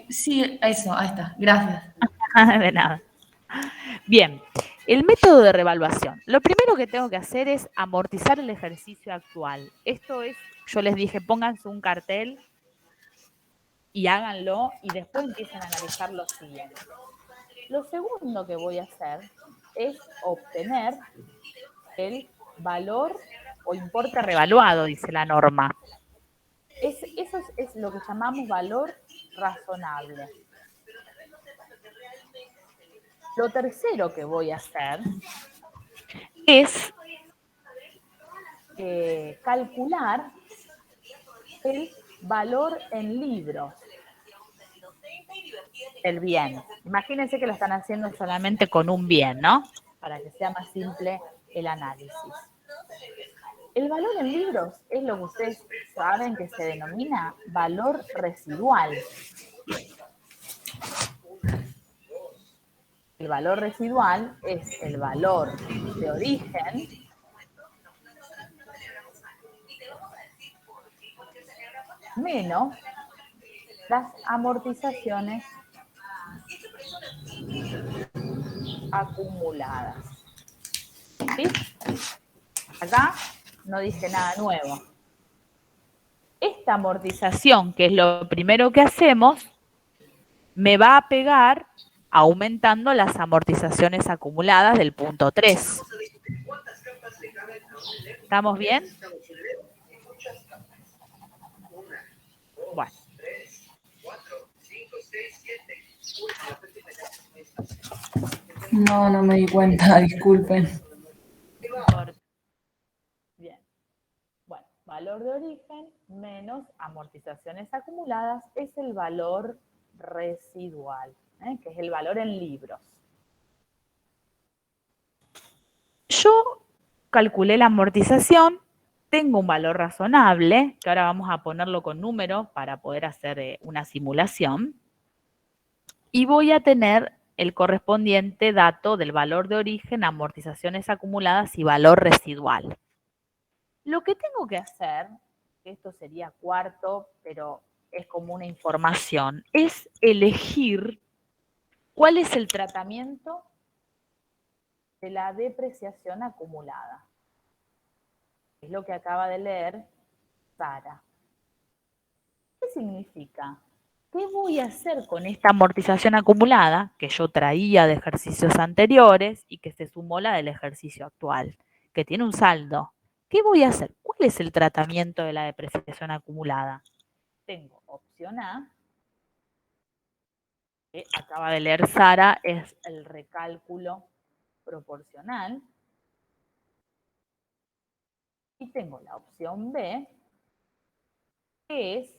Sí, eso, ahí está. Gracias. De nada. Bien, el método de revaluación. Lo primero que tengo que hacer es amortizar el ejercicio actual. Esto es, yo les dije, pónganse un cartel y háganlo y después empiecen a analizar lo siguiente. Lo segundo que voy a hacer es obtener el valor o importe revaluado, dice la norma. Eso es lo que llamamos valor razonable. Lo tercero que voy a hacer es calcular el valor en libros del bien. Imagínense que lo están haciendo solamente con un bien, ¿no? Para que sea más simple el análisis. El valor en libros es lo que ustedes saben que se denomina valor residual. El valor residual es el valor de origen menos las amortizaciones acumuladas. ¿Sí? Acá no dice nada nuevo. Esta amortización, que es lo primero que hacemos, me va a pegar aumentando las amortizaciones acumuladas del punto 3. ¿Estamos bien? Bueno. No me di cuenta, disculpen. Bien. Bueno, valor de origen menos amortizaciones acumuladas es el valor residual, que es el valor en libros. Yo calculé la amortización, tengo un valor razonable, que ahora vamos a ponerlo con número para poder hacer una simulación, y voy a tener el correspondiente dato del valor de origen, amortizaciones acumuladas y valor residual. Lo que tengo que hacer, esto sería cuarto, pero es como una información, es elegir cuál es el tratamiento de la depreciación acumulada. Es lo que acaba de leer Sara. ¿Qué significa? ¿Qué voy a hacer con esta amortización acumulada que yo traía de ejercicios anteriores y que se sumó la del ejercicio actual, que tiene un saldo? ¿Qué voy a hacer? ¿Cuál es el tratamiento de la depreciación acumulada? Tengo opción A, que acaba de leer Sara, es el recálculo proporcional. Y tengo la opción B, que es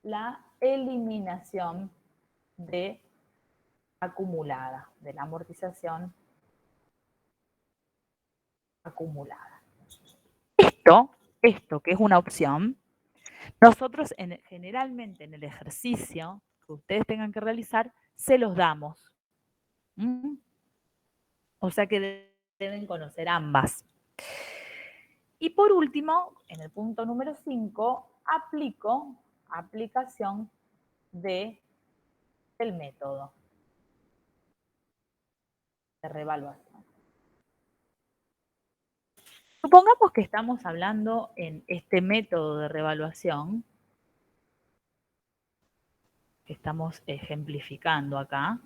la eliminación de acumulada, de la amortización acumulada. Esto que es una opción, nosotros generalmente en el ejercicio que ustedes tengan que realizar, se los damos. O sea que deben conocer ambas. Y por último, en el punto número 5, aplicación del método de revaluación. Supongamos que estamos hablando en este método de revaluación, que estamos ejemplificando acá,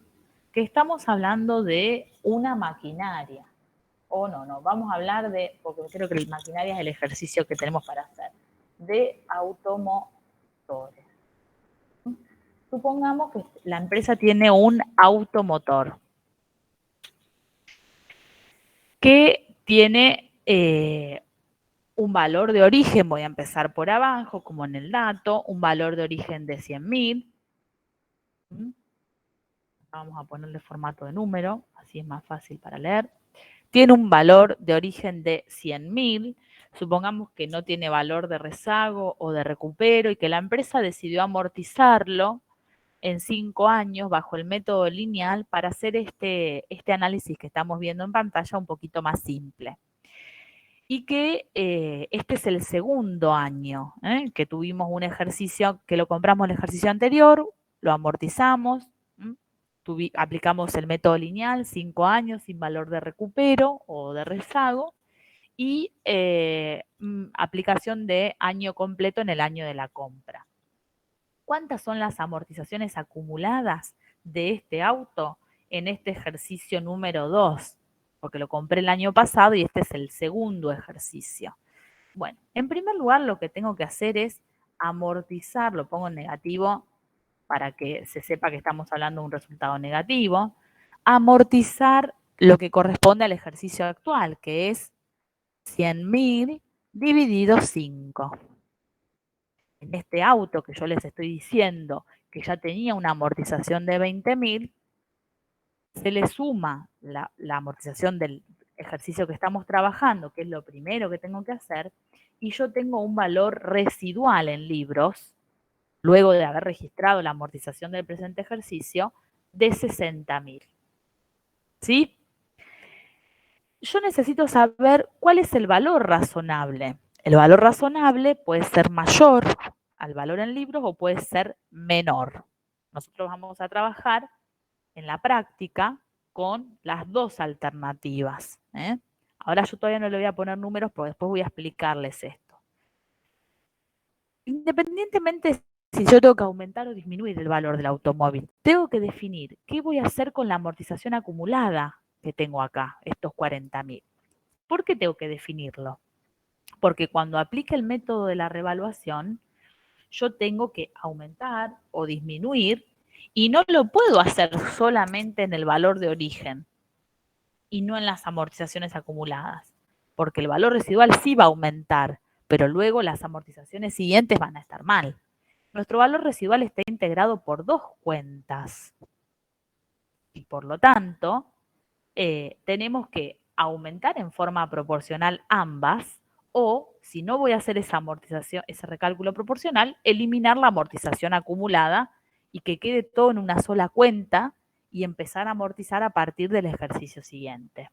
que estamos hablando de una maquinaria. O no, vamos a hablar de, porque creo que la maquinaria es el ejercicio que tenemos para hacer, de automotores. Supongamos que la empresa tiene un automotor que tiene un valor de origen, voy a empezar por abajo, como en el dato, un valor de origen de 100.000. Vamos a ponerle formato de número, así es más fácil para leer. tiene un valor de origen de 100.000, supongamos que no tiene valor de rezago o de recupero y que la empresa decidió amortizarlo en 5 años bajo el método lineal para hacer este análisis que estamos viendo en pantalla un poquito más simple. Y que este es el segundo año que tuvimos un ejercicio, que lo compramos el ejercicio anterior, lo amortizamos, aplicamos el método lineal, 5 años sin valor de recupero o de rezago, y aplicación de año completo en el año de la compra. ¿Cuántas son las amortizaciones acumuladas de este auto en este ejercicio número 2? Porque lo compré el año pasado y este es el segundo ejercicio. Bueno, en primer lugar lo que tengo que hacer es amortizar, lo pongo en negativo para que se sepa que estamos hablando de un resultado negativo, amortizar lo que corresponde al ejercicio actual, que es 100.000 dividido 5. En este auto que yo les estoy diciendo que ya tenía una amortización de 20.000, se le suma la amortización del ejercicio que estamos trabajando, que es lo primero que tengo que hacer, y yo tengo un valor residual en libros, luego de haber registrado la amortización del presente ejercicio, de 60.000. ¿Sí? Yo necesito saber cuál es el valor razonable. El valor razonable puede ser mayor al valor en libros o puede ser menor. Nosotros vamos a trabajar en la práctica con las dos alternativas. Ahora yo todavía no le voy a poner números, pero después voy a explicarles esto. Independientemente si yo tengo que aumentar o disminuir el valor del automóvil, tengo que definir qué voy a hacer con la amortización acumulada que tengo acá, estos 40.000. ¿Por qué tengo que definirlo? Porque cuando aplique el método de la revaluación, yo tengo que aumentar o disminuir y no lo puedo hacer solamente en el valor de origen y no en las amortizaciones acumuladas, porque el valor residual sí va a aumentar, pero luego las amortizaciones siguientes van a estar mal. Nuestro valor residual está integrado por dos cuentas y por lo tanto tenemos que aumentar en forma proporcional ambas o, si no voy a hacer esa amortización, ese recálculo proporcional, eliminar la amortización acumulada y que quede todo en una sola cuenta y empezar a amortizar a partir del ejercicio siguiente.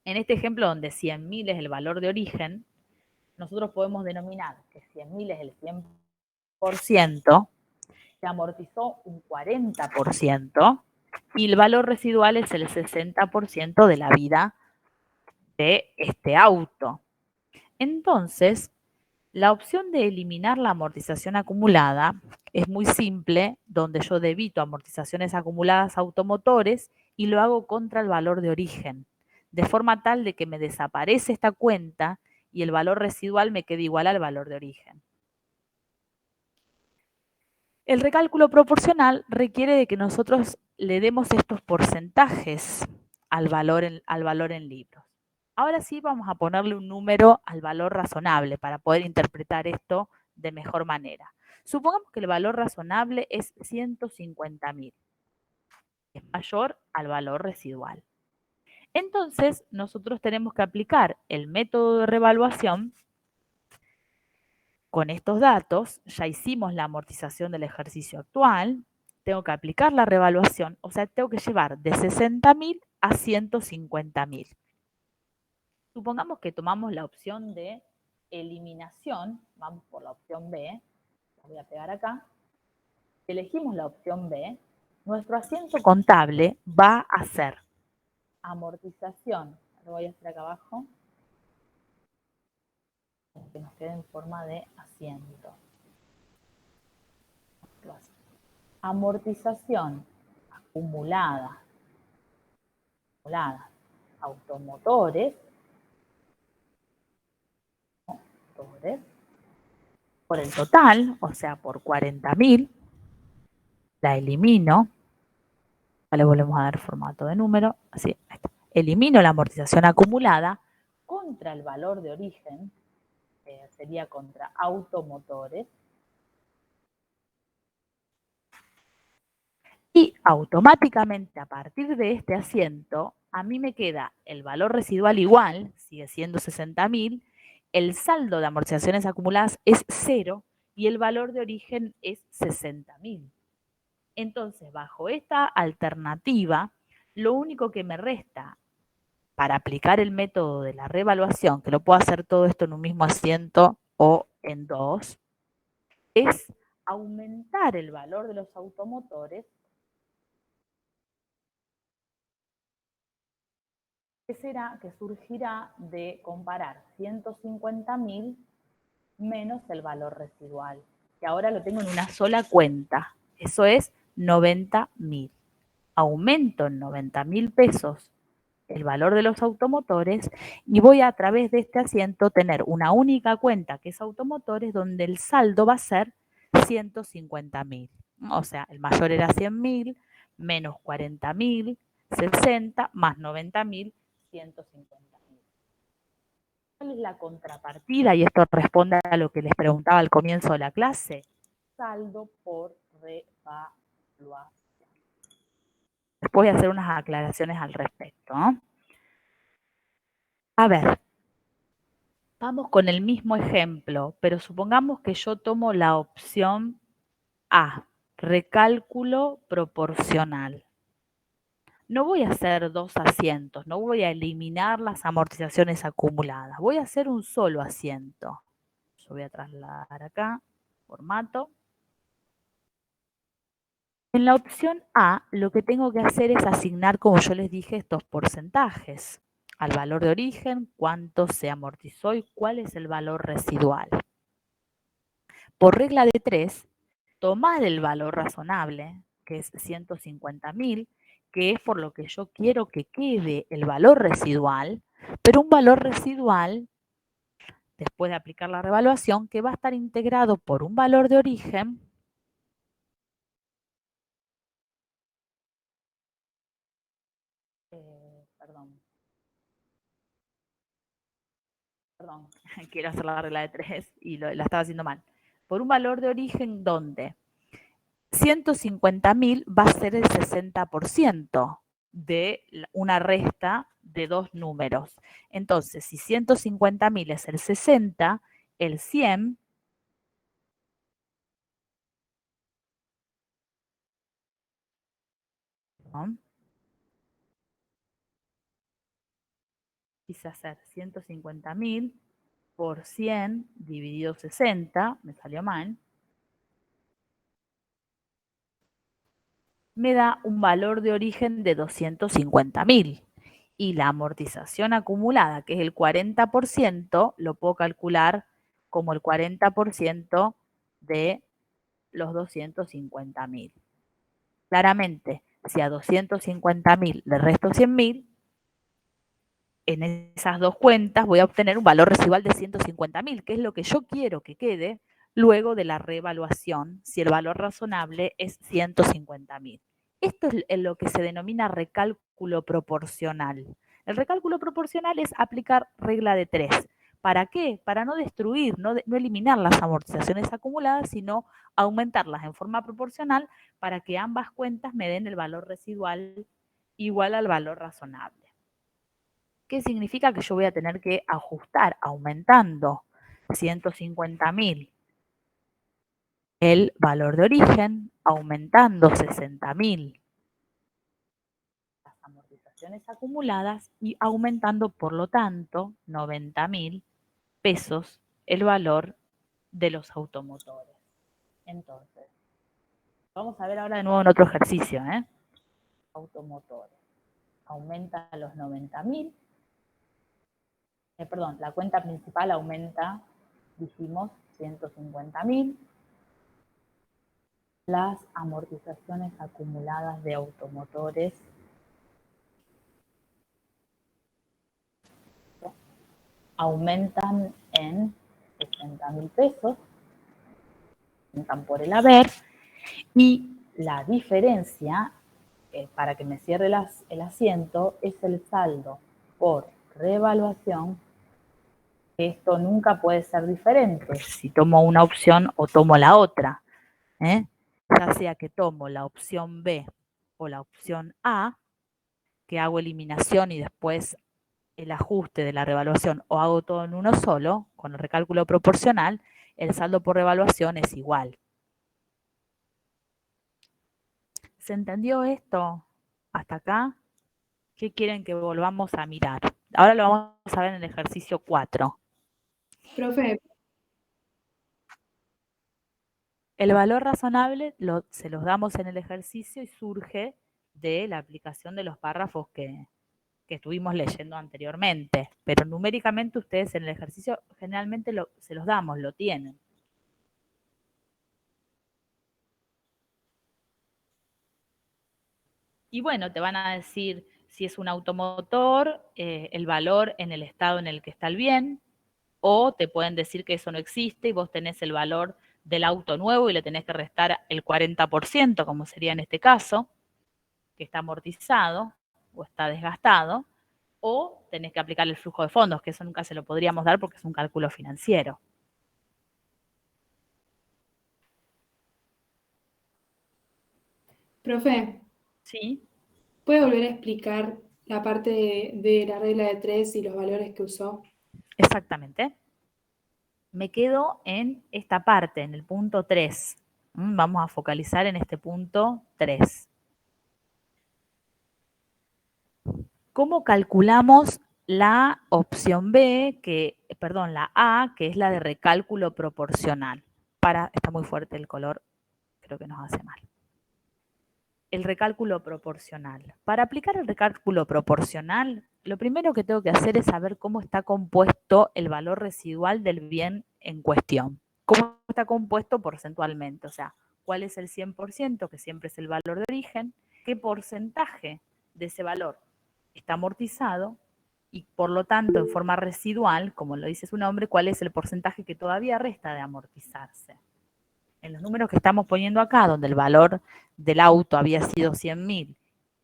En este ejemplo, donde 100.000 es el valor de origen, nosotros podemos denominar que 100.000 es el 100%, se amortizó un 40% y el valor residual es el 60% de la vida de este auto. Entonces, la opción de eliminar la amortización acumulada es muy simple, donde yo debito amortizaciones acumuladas automotores y lo hago contra el valor de origen, de forma tal de que me desaparece esta cuenta y el valor residual me quede igual al valor de origen. El recálculo proporcional requiere de que nosotros le demos estos porcentajes al valor en libros. Ahora sí vamos a ponerle un número al valor razonable para poder interpretar esto de mejor manera. Supongamos que el valor razonable es 150.000, es mayor al valor residual. Entonces, nosotros tenemos que aplicar el método de revaluación con estos datos. Ya hicimos la amortización del ejercicio actual, tengo que aplicar la revaluación, o sea, tengo que llevar de 60.000 a 150.000. Supongamos que tomamos la opción de eliminación, vamos por la opción B, la voy a pegar acá, elegimos la opción B, nuestro asiento contable va a ser amortización, lo voy a hacer acá abajo, que nos quede en forma de asiento. Amortización acumulada, automotores, por el total, o sea, por 40.000, la elimino, le volvemos a dar formato de número, así, elimino la amortización acumulada contra el valor de origen, sería contra automotores, Y automáticamente a partir de este asiento, a mí me queda el valor residual igual, sigue siendo 60.000, el saldo de amortizaciones acumuladas es 0 y el valor de origen es 60.000. Entonces, bajo esta alternativa, lo único que me resta para aplicar el método de la reevaluación, que lo puedo hacer todo esto en un mismo asiento o en dos, es aumentar el valor de los automotores, que surgirá de comparar 150.000 menos el valor residual, que ahora lo tengo en una sola cuenta. Eso es 90.000. Aumento en 90.000 pesos el valor de los automotores y voy a través de este asiento tener una única cuenta que es automotores donde el saldo va a ser 150.000. O sea, el mayor era 100.000 menos 40.000, 60 más 90.000, 150.000. ¿Cuál es la contrapartida? Y esto responde a lo que les preguntaba al comienzo de la clase. Saldo por revaluación. Después voy a hacer unas aclaraciones al respecto, ¿no? A ver, vamos con el mismo ejemplo, pero supongamos que yo tomo la opción A, recálculo proporcional. No voy a hacer dos asientos, no voy a eliminar las amortizaciones acumuladas, voy a hacer un solo asiento. Yo voy a trasladar acá, formato. En la opción A, lo que tengo que hacer es asignar, como yo les dije, estos porcentajes al valor de origen, cuánto se amortizó y cuál es el valor residual. Por regla de 3, tomar el valor razonable, que es 150.000, que es por lo que yo quiero que quede el valor residual, pero un valor residual, después de aplicar la revaluación, que va a estar integrado por un valor de origen perdón, quiero hacer la regla de 3 y la estaba haciendo mal. Por un valor de origen donde 150.000 va a ser el 60% de una resta de dos números. Entonces, si 150.000 es el 60, el 100 ¿no? Quise hacer 150.000 por 100 dividido 60, me salió mal, me da un valor de origen de 250.000. Y la amortización acumulada, que es el 40%, lo puedo calcular como el 40% de los 250.000. Claramente, si a 250.000 le resto 100.000, en esas dos cuentas voy a obtener un valor residual de 150.000, que es lo que yo quiero que quede luego de la reevaluación, si el valor razonable es 150.000. Esto es lo que se denomina recálculo proporcional. El recálculo proporcional es aplicar regla de 3. ¿Para qué? Para no destruir, no eliminar las amortizaciones acumuladas, sino aumentarlas en forma proporcional para que ambas cuentas me den el valor residual igual al valor razonable. ¿Qué significa? Que yo voy a tener que ajustar aumentando 150.000 el valor de origen, aumentando 60.000 las amortizaciones acumuladas y aumentando, por lo tanto, 90.000 pesos el valor de los automotores. Entonces, vamos a ver ahora de nuevo en otro ejercicio, automotores. Aumenta los 90.000. Perdón, la cuenta principal aumenta, dijimos, 150.000. Las amortizaciones acumuladas de automotores aumentan en 60.000 pesos, aumentan por el haber, y la diferencia, para que me cierre el asiento, es el saldo por reevaluación. Esto nunca puede ser diferente si tomo una opción o tomo la otra, ya sea que tomo la opción B o la opción A, que hago eliminación y después el ajuste de la revaluación o hago todo en uno solo, con el recálculo proporcional, el saldo por revaluación es igual. ¿Se entendió esto hasta acá? ¿Qué quieren que volvamos a mirar? Ahora lo vamos a ver en el ejercicio 4. Profe, El valor razonable se los damos en el ejercicio y surge de la aplicación de los párrafos que estuvimos leyendo anteriormente. Pero numéricamente ustedes en el ejercicio generalmente se los damos, lo tienen. Y bueno, te van a decir si es un automotor, el valor en el estado en el que está el bien, o te pueden decir que eso no existe y vos tenés el valor del auto nuevo y le tenés que restar el 40%, como sería en este caso, que está amortizado o está desgastado, o tenés que aplicar el flujo de fondos, que eso nunca se lo podríamos dar porque es un cálculo financiero. profe, ¿Sí? ¿puede volver a explicar la parte de la regla de 3 y los valores que usó? Exactamente. Me quedo en esta parte, en el punto 3. Vamos a focalizar en este punto 3. ¿Cómo calculamos la opción B, la A, que es la de recálculo proporcional? Está muy fuerte el color, creo que nos hace mal. El recálculo proporcional. Para aplicar el recálculo proporcional, lo primero que tengo que hacer es saber cómo está compuesto el valor residual del bien en cuestión. Cómo está compuesto porcentualmente, o sea, cuál es el 100%, que siempre es el valor de origen, qué porcentaje de ese valor está amortizado y por lo tanto en forma residual, como lo dice su nombre, cuál es el porcentaje que todavía resta de amortizarse. En los números que estamos poniendo acá, donde el valor del auto había sido 100.000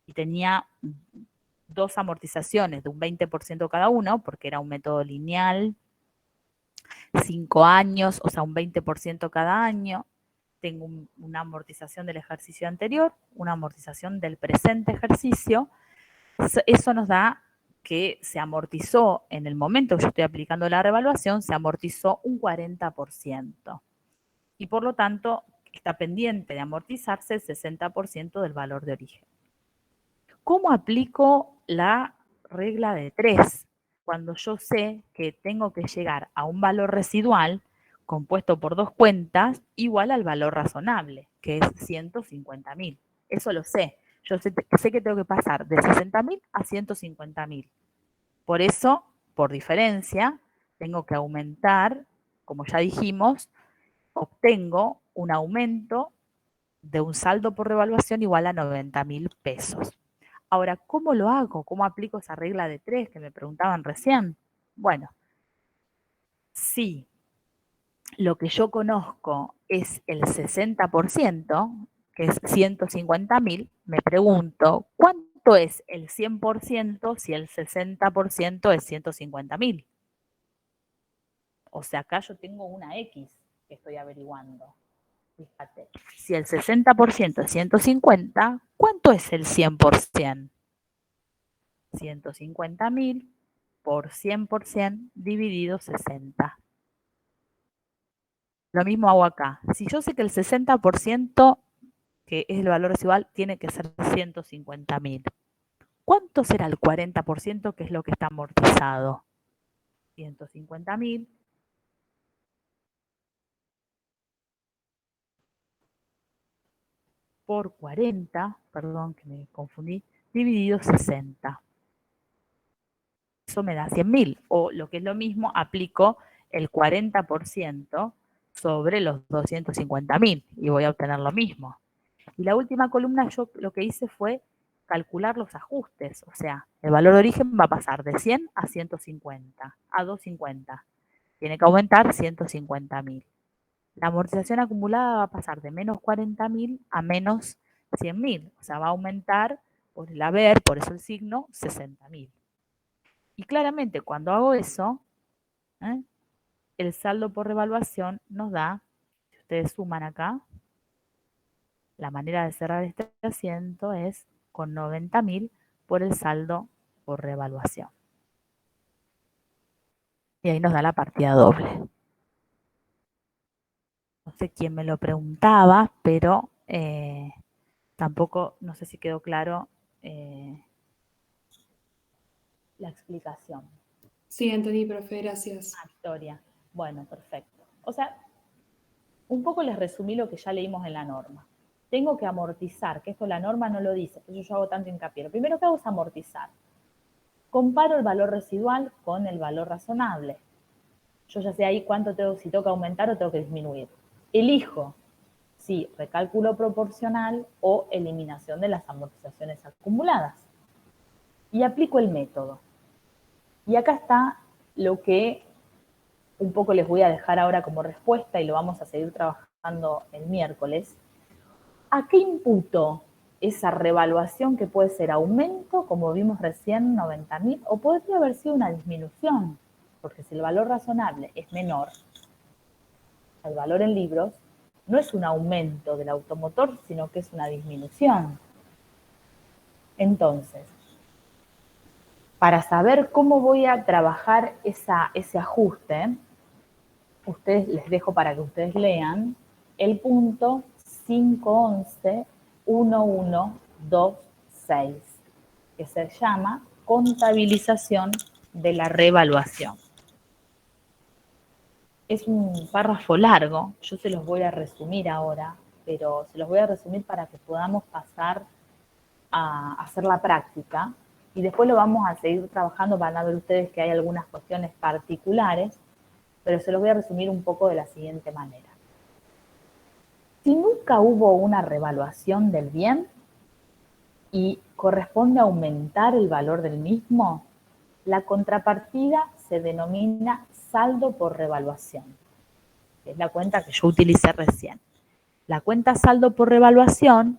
y tenía dos amortizaciones de un 20% cada uno, porque era un método lineal, 5 años, o sea, un 20% cada año. Tengo una amortización del ejercicio anterior, una amortización del presente ejercicio. Eso nos da que se amortizó en el momento que yo estoy aplicando la revaluación, se amortizó un 40%. Y por lo tanto, está pendiente de amortizarse el 60% del valor de origen. ¿Cómo aplico la regla de 3? Cuando yo sé que tengo que llegar a un valor residual compuesto por dos cuentas igual al valor razonable, que es 150.000. Eso lo sé. Yo sé que tengo que pasar de 60.000 a 150.000. Por eso, por diferencia, tengo que aumentar, como ya dijimos, obtengo un aumento de un saldo por revaluación igual a 90.000 pesos. Ahora, ¿cómo lo hago? ¿Cómo aplico esa regla de 3 que me preguntaban recién? Bueno, si lo que yo conozco es el 60%, que es 150.000, me pregunto, ¿cuánto es el 100% si el 60% es 150.000? O sea, acá yo tengo una X que estoy averiguando. Fíjate, si el 60% es 150, ¿cuánto es el 100%? 150.000 por 100% dividido 60. Lo mismo hago acá. Si yo sé que el 60%, que es el valor residual, tiene que ser 150.000. ¿Cuánto será el 40%, que es lo que está amortizado? 150.000 por 40, perdón que me confundí, dividido 60. Eso me da 100.000. O lo que es lo mismo, aplico el 40% sobre los 250.000 y voy a obtener lo mismo. Y la última columna yo lo que hice fue calcular los ajustes, o sea, el valor de origen va a pasar de 100 a 150, a 250. Tiene que aumentar 150.000. La amortización acumulada va a pasar de menos 40.000 a menos 100.000, o sea, va a aumentar por el haber, por eso el signo, 60.000. Y claramente cuando hago eso, ¿eh? El saldo por revaluación nos da, si ustedes suman acá, La manera de cerrar este asiento es con 90.000 por el saldo por revaluación. Y ahí nos da la partida doble. No sé quién me lo preguntaba, pero tampoco, no sé si quedó claro la explicación. Sí, entendí, profe, gracias. Victoria. Bueno, perfecto. O sea, un poco les resumí lo que ya leímos en la norma. Tengo que amortizar, que esto la norma no lo dice, por eso yo hago tanto hincapié. Lo primero que hago es amortizar. Comparo el valor residual con el valor razonable. Yo ya sé ahí cuánto tengo, si tengo que aumentar o tengo que disminuir. Elijo si recálculo proporcional o eliminación de las amortizaciones acumuladas. Y aplico el método. Y acá está lo que un poco les voy a dejar ahora como respuesta y lo vamos a seguir trabajando el miércoles. ¿A qué imputo esa revaluación que puede ser aumento, como vimos recién, 90.000, o podría haber sido una disminución? Porque si el valor razonable es menor, el valor en libros, no es un aumento del automotor, sino que es una disminución. Entonces, para saber cómo voy a trabajar ese ajuste, ustedes les dejo para que ustedes lean el punto 511.1126, que se llama contabilización de la revaluación. Es un párrafo largo, yo se los voy a resumir ahora, pero se los voy a resumir para que podamos pasar a hacer la práctica y después lo vamos a seguir trabajando. Van a ver ustedes que hay algunas cuestiones particulares, pero se los voy a resumir un poco de la siguiente manera. Si nunca hubo una revaluación del bien y corresponde aumentar el valor del mismo, la contrapartida se denomina saldo por revaluación, que es la cuenta que yo utilicé recién. La cuenta saldo por revaluación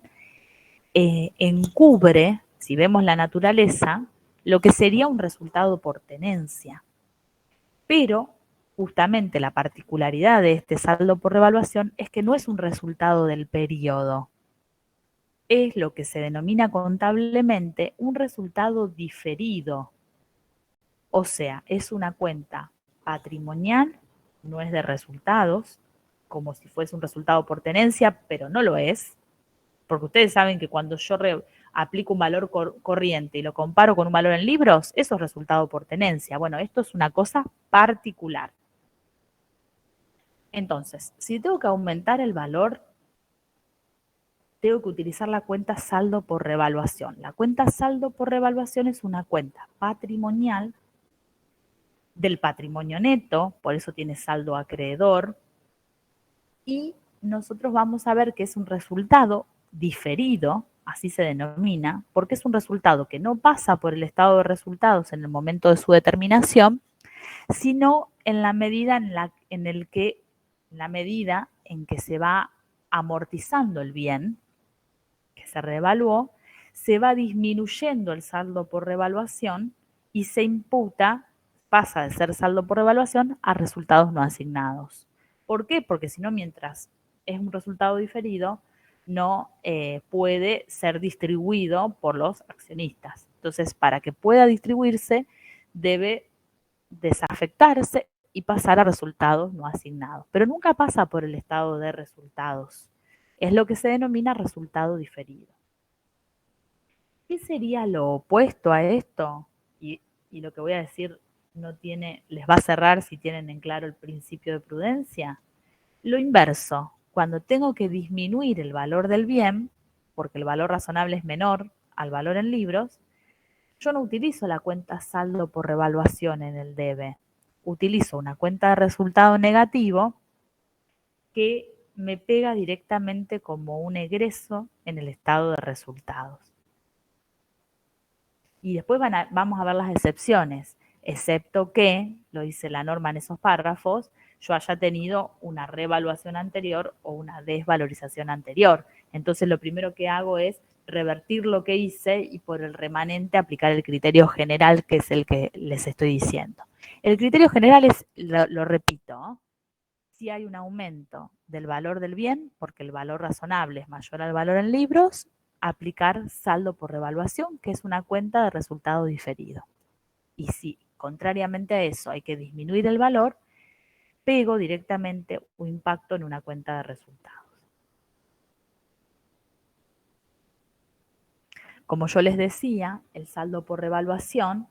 encubre, si vemos la naturaleza, lo que sería un resultado por tenencia. Pero justamente la particularidad de este saldo por revaluación es que no es un resultado del periodo. Es lo que se denomina contablemente un resultado diferido. O sea, es una cuenta patrimonial, no es de resultados, como si fuese un resultado por tenencia, pero no lo es, porque ustedes saben que cuando yo aplico un valor corriente y lo comparo con un valor en libros, eso es resultado por tenencia. Bueno, esto es una cosa particular. Entonces, si tengo que aumentar el valor, tengo que utilizar la cuenta saldo por revaluación. La cuenta saldo por revaluación es una cuenta patrimonial del patrimonio neto, por eso tiene saldo acreedor, y nosotros vamos a ver que es un resultado diferido, así se denomina, porque es un resultado que no pasa por el estado de resultados en el momento de su determinación, sino en la medida en que se va amortizando el bien que se reevaluó, se va disminuyendo el saldo por revaluación y se imputa, pasa de ser saldo por revaluación a resultados no asignados. ¿Por qué? Porque si no, mientras es un resultado diferido, no puede ser distribuido por los accionistas. Entonces, para que pueda distribuirse, debe desafectarse y pasar a resultados no asignados. Pero nunca pasa por el estado de resultados. Es lo que se denomina resultado diferido. ¿Qué sería lo opuesto a esto? Y lo que voy a decir les va a cerrar si tienen en claro el principio de prudencia. Lo inverso, cuando tengo que disminuir el valor del bien, porque el valor razonable es menor al valor en libros, yo no utilizo la cuenta saldo por revaluación en el debe. Utilizo una cuenta de resultado negativo que me pega directamente como un egreso en el estado de resultados. Y después vamos a ver las excepciones, excepto que, lo dice la norma en esos párrafos, yo haya tenido una revaluación anterior o una desvalorización anterior. Entonces lo primero que hago es revertir lo que hice y por el remanente aplicar el criterio general, que es el que les estoy diciendo. El criterio general es, lo repito, si hay un aumento del valor del bien, porque el valor razonable es mayor al valor en libros, aplicar saldo por revaluación, que es una cuenta de resultado diferido. Y si, contrariamente a eso, hay que disminuir el valor, pego directamente un impacto en una cuenta de resultados. Como yo les decía, el saldo por revaluación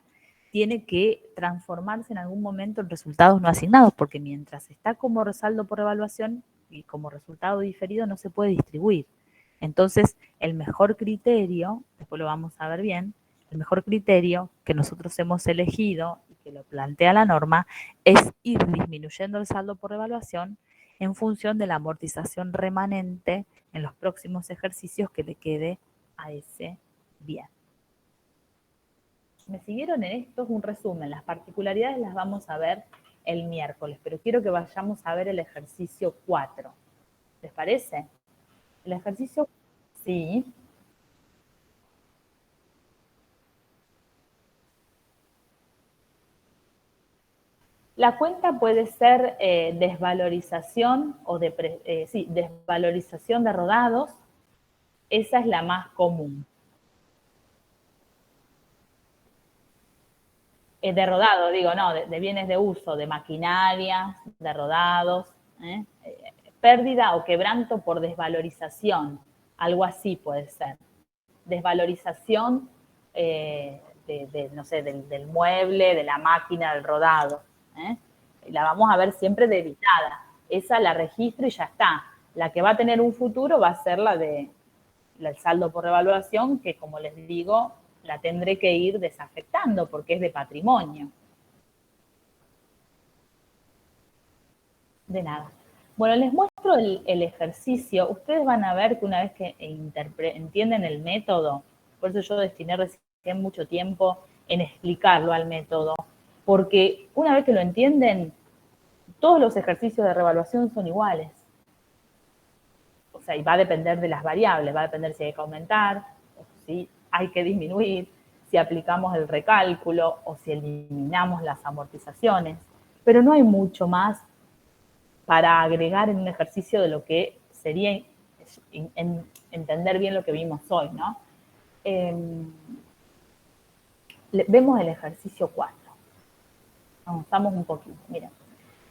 tiene que transformarse en algún momento en resultados no asignados, porque mientras está como saldo por revaluación y como resultado diferido no se puede distribuir. Entonces, el mejor criterio, después lo vamos a ver bien, el mejor criterio que nosotros hemos elegido y que lo plantea la norma es ir disminuyendo el saldo por revaluación en función de la amortización remanente en los próximos ejercicios que le quede a ese bien. ¿Me siguieron en esto? Es un resumen. Las particularidades las vamos a ver el miércoles, pero quiero que vayamos a ver el ejercicio 4. ¿Les parece? El ejercicio, sí. La cuenta puede ser desvalorización o desvalorización de rodados. Esa es la más común. De rodado, digo, no, de bienes de uso, de maquinarias, de rodados, pérdida o quebranto por desvalorización, algo así puede ser. Desvalorización no sé, del mueble, de la máquina, del rodado. La vamos a ver siempre debitada. Esa la registro y ya está. La que va a tener un futuro va a ser la del saldo por revaluación, que como les digo, la tendré que ir desafectando porque es de patrimonio. De nada. Bueno, les muestro el ejercicio. Ustedes van a ver que una vez que entienden el método, por eso yo destiné recién mucho tiempo en explicarlo al método, porque una vez que lo entienden, todos los ejercicios de revaluación son iguales. O sea, y va a depender de las variables, va a depender si hay que aumentar, o si hay que disminuir, si aplicamos el recálculo o si eliminamos las amortizaciones. Pero no hay mucho más para agregar en un ejercicio de lo que sería entender bien lo que vimos hoy, ¿no? Vemos el ejercicio 4. Avanzamos un poquito. Miren,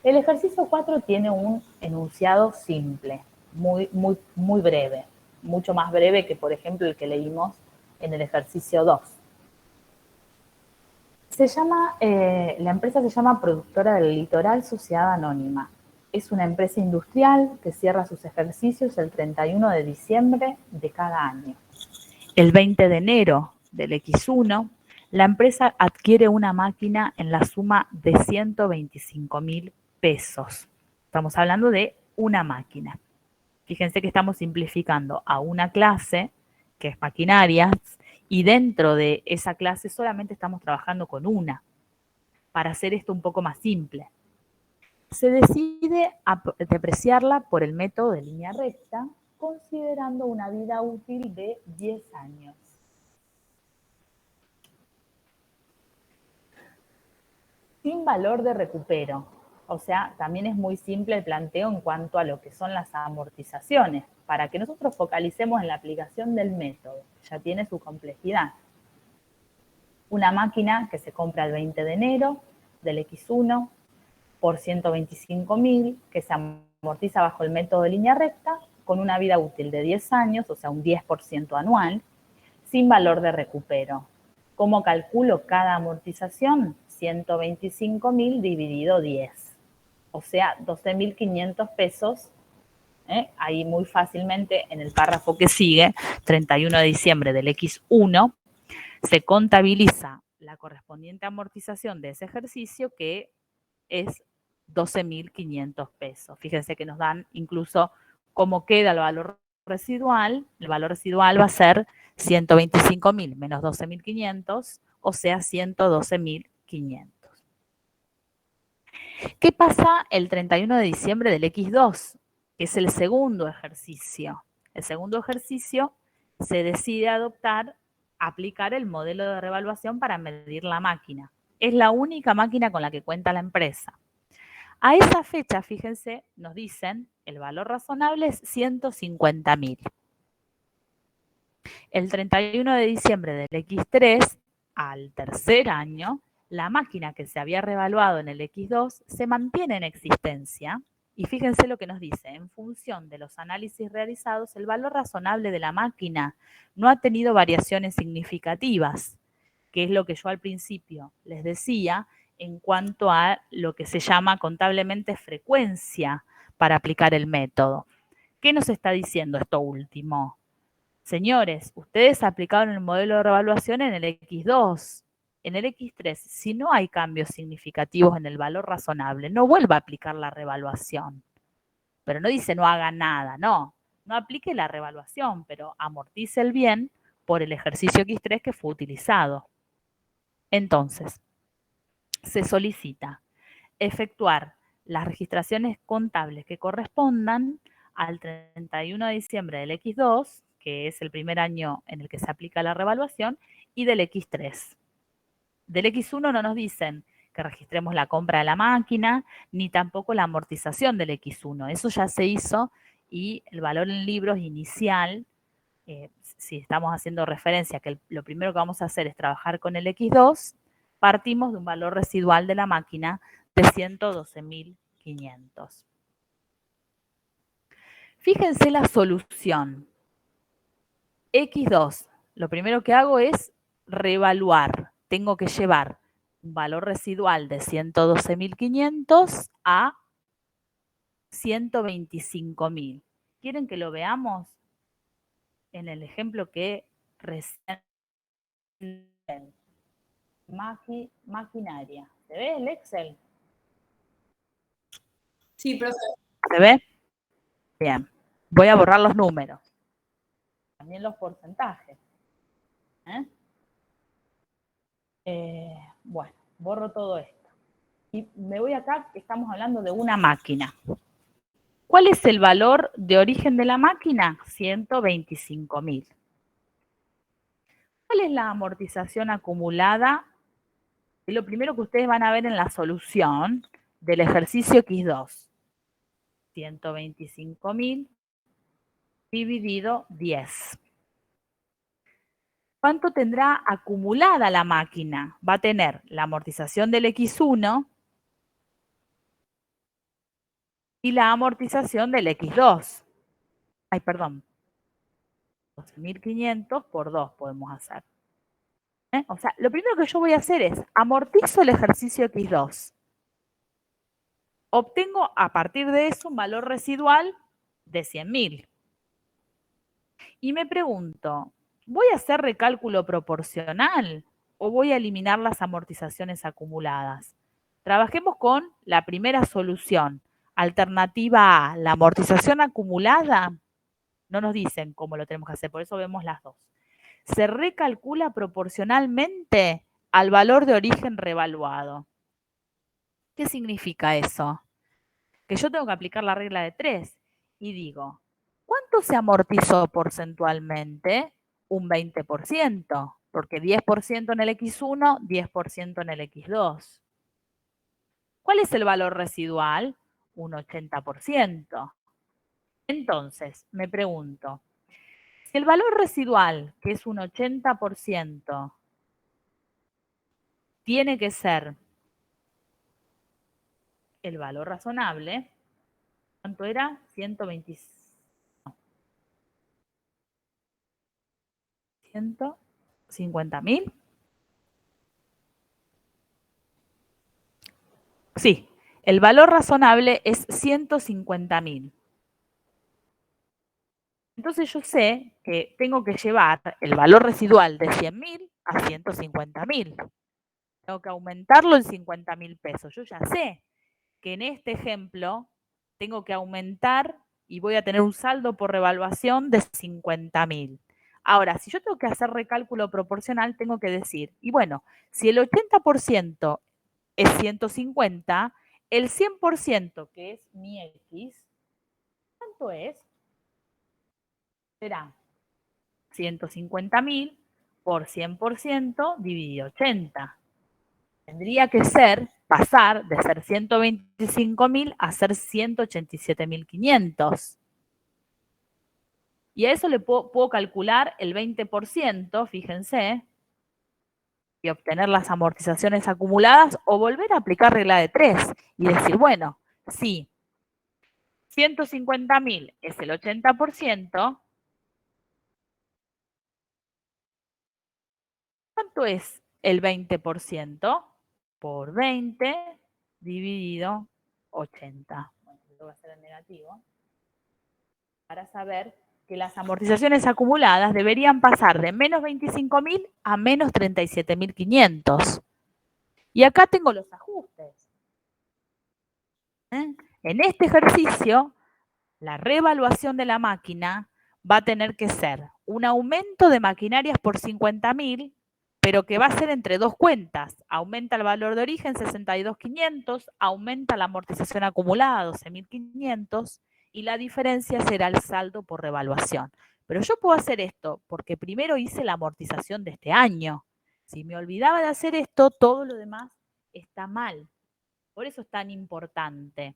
el ejercicio 4 tiene un enunciado simple, muy breve, mucho más breve que, por ejemplo, el que leímos en el ejercicio 2. La empresa se llama Productora del Litoral Sociedad Anónima. Es una empresa industrial que cierra sus ejercicios el 31 de diciembre de cada año. El 20 de enero del X1, la empresa adquiere una máquina en la suma de 125.000 pesos. Estamos hablando de una máquina. Fíjense que estamos simplificando a una clase, que es maquinarias, y dentro de esa clase solamente estamos trabajando con una, para hacer esto un poco más simple. Se decide depreciarla por el método de línea recta, considerando una vida útil de 10 años. Sin valor de recupero. O sea, también es muy simple el planteo en cuanto a lo que son las amortizaciones, para que nosotros focalicemos en la aplicación del método, que ya tiene su complejidad. Una máquina que se compra el 20 de enero del X1 por 125.000, que se amortiza bajo el método de línea recta, con una vida útil de 10 años, o sea, un 10% anual, sin valor de recupero. ¿Cómo calculo cada amortización? 125.000 dividido 10, o sea, 12.500 pesos. Ahí muy fácilmente en el párrafo que sigue, 31 de diciembre del X1, se contabiliza la correspondiente amortización de ese ejercicio, que es 12.500 pesos. Fíjense que nos dan incluso cómo queda el valor residual. El valor residual va a ser 125.000 menos 12.500, o sea, 112.500. ¿Qué pasa el 31 de diciembre del X2? Que es el segundo ejercicio. El segundo ejercicio se decide aplicar el modelo de revaluación para medir la máquina. Es la única máquina con la que cuenta la empresa. A esa fecha, fíjense, nos dicen, el valor razonable es 150.000. El 31 de diciembre del X3, al tercer año, la máquina que se había revaluado en el X2 se mantiene en existencia. Y fíjense lo que nos dice, en función de los análisis realizados, el valor razonable de la máquina no ha tenido variaciones significativas, que es lo que yo al principio les decía en cuanto a lo que se llama contablemente frecuencia para aplicar el método. ¿Qué nos está diciendo esto último? Señores, ustedes aplicaron el modelo de revaluación en el X2. En el X3, si no hay cambios significativos en el valor razonable, no vuelva a aplicar la revaluación. Pero no dice no haga nada, no. No aplique la revaluación, pero amortice el bien por el ejercicio X3 que fue utilizado. Entonces, se solicita efectuar las registraciones contables que correspondan al 31 de diciembre del X2, que es el primer año en el que se aplica la revaluación, y del X3. Del X1 no nos dicen que registremos la compra de la máquina, ni tampoco la amortización del X1. Eso ya se hizo y el valor en libros inicial, si estamos haciendo referencia que lo primero que vamos a hacer es trabajar con el X2, partimos de un valor residual de la máquina de 112.500. Fíjense la solución. X2, lo primero que hago es reevaluar. Tengo que llevar un valor residual de 112.500 a 125.000. ¿Quieren que lo veamos en el ejemplo que recién? Maquinaria. ¿Se ve el Excel? Sí, profe. ¿Se ve? Bien. Voy a borrar los números. También los porcentajes. Bueno, borro todo esto. Y me voy acá, estamos hablando de una máquina. ¿Cuál es el valor de origen de la máquina? 125.000. ¿Cuál es la amortización acumulada? Es lo primero que ustedes van a ver en la solución del ejercicio X2. 125.000 dividido 10. ¿Cuánto tendrá acumulada la máquina? Va a tener la amortización del X1 y la amortización del X2. Ay, perdón. 12.500 por 2 podemos hacer. O sea, lo primero que yo voy a hacer es amortizo el ejercicio X2. Obtengo a partir de eso un valor residual de 100.000. Y me pregunto, ¿voy a hacer recálculo proporcional o voy a eliminar las amortizaciones acumuladas? Trabajemos con la primera solución. Alternativa A, la amortización acumulada, no nos dicen cómo lo tenemos que hacer, por eso vemos las dos. Se recalcula proporcionalmente al valor de origen revaluado. ¿Qué significa eso? Que yo tengo que aplicar la regla de 3 y digo, ¿cuánto se amortizó porcentualmente? Un 20%, porque 10% en el X1, 10% en el X2. ¿Cuál es el valor residual? Un 80%. Entonces, me pregunto, si el valor residual, que es un 80%, tiene que ser el valor razonable, ¿cuánto era? 125. 150.000. Sí, el valor razonable es 150.000. Entonces yo sé que tengo que llevar el valor residual de 100.000 a 150.000. Tengo que aumentarlo en 50.000 pesos. Yo ya sé que en este ejemplo tengo que aumentar y voy a tener un saldo por revaluación de 50.000. Ahora, si yo tengo que hacer recálculo proporcional, tengo que decir, y bueno, si el 80% es 150, el 100%, que es mi X, ¿cuánto es? Será 150.000 por 100% dividido 80. Tendría que ser pasar de ser 125.000 a ser 187.500. Y a eso le puedo calcular el 20%, fíjense, y obtener las amortizaciones acumuladas o volver a aplicar regla de 3 y decir, bueno, si 150.000 es el 80%, ¿cuánto es el 20%? Por 20 dividido 80. Bueno, esto va a ser el negativo. Para saber que las amortizaciones acumuladas deberían pasar de menos 25.000 a menos 37.500. Y acá tengo los ajustes. En este ejercicio, la reevaluación de la máquina va a tener que ser un aumento de maquinarias por 50.000, pero que va a ser entre dos cuentas. Aumenta el valor de origen 62.500, aumenta la amortización acumulada 12.500 y la diferencia será el saldo por revaluación. Pero yo puedo hacer esto porque primero hice la amortización de este año. Si me olvidaba de hacer esto, todo lo demás está mal. Por eso es tan importante.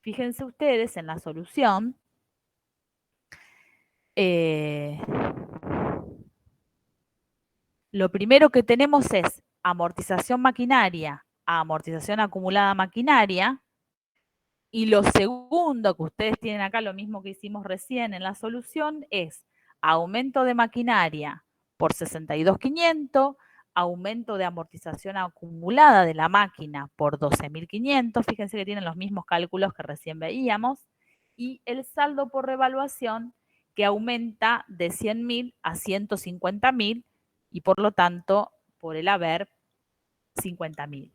Fíjense ustedes en la solución. Lo primero que tenemos es amortización maquinaria a amortización acumulada maquinaria. Y lo segundo que ustedes tienen acá, lo mismo que hicimos recién en la solución, es aumento de maquinaria por 62.500, aumento de amortización acumulada de la máquina por 12.500. Fíjense que tienen los mismos cálculos que recién veíamos. Y el saldo por revaluación que aumenta de 100.000 a 150.000 y por lo tanto, por el haber, 50.000.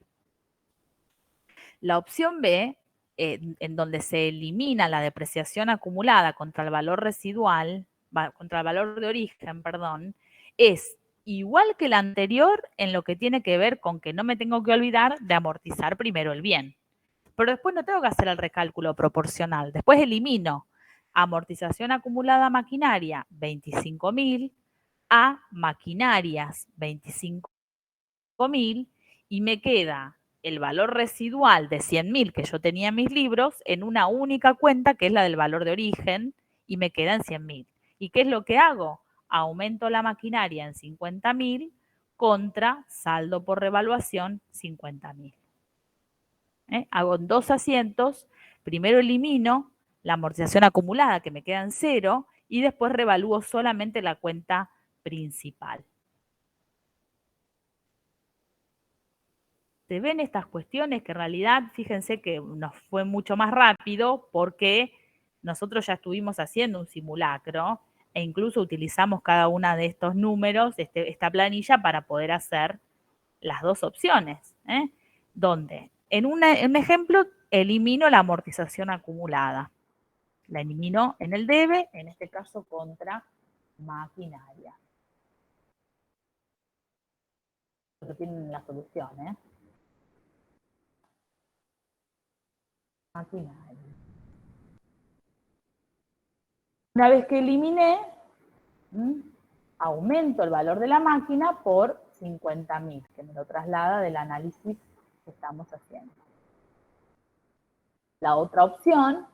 La opción B, en donde se elimina la depreciación acumulada contra el valor residual, contra el valor de origen, perdón, es igual que la anterior en lo que tiene que ver con que no me tengo que olvidar de amortizar primero el bien. Pero después no tengo que hacer el recálculo proporcional. Después elimino amortización acumulada maquinaria 25.000 a maquinarias 25.000 y me queda el valor residual de 100.000 que yo tenía en mis libros en una única cuenta que es la del valor de origen y me queda en 100.000. ¿Y qué es lo que hago? Aumento la maquinaria en 50.000 contra saldo por revaluación 50.000. Hago en dos asientos, primero elimino la amortización acumulada que me queda en 0 y después revalúo solamente la cuenta principal. Se ven estas cuestiones que en realidad, fíjense que nos fue mucho más rápido porque nosotros ya estuvimos haciendo un simulacro e incluso utilizamos cada uno de estos números, esta planilla, para poder hacer las dos opciones. Donde en un ejemplo elimino la amortización acumulada. La elimino en el debe, en este caso contra maquinaria. Lo tienen la solución, maquinaria. Una vez que eliminé, aumento el valor de la máquina por 50.000, que me lo traslada del análisis que estamos haciendo. La otra opción,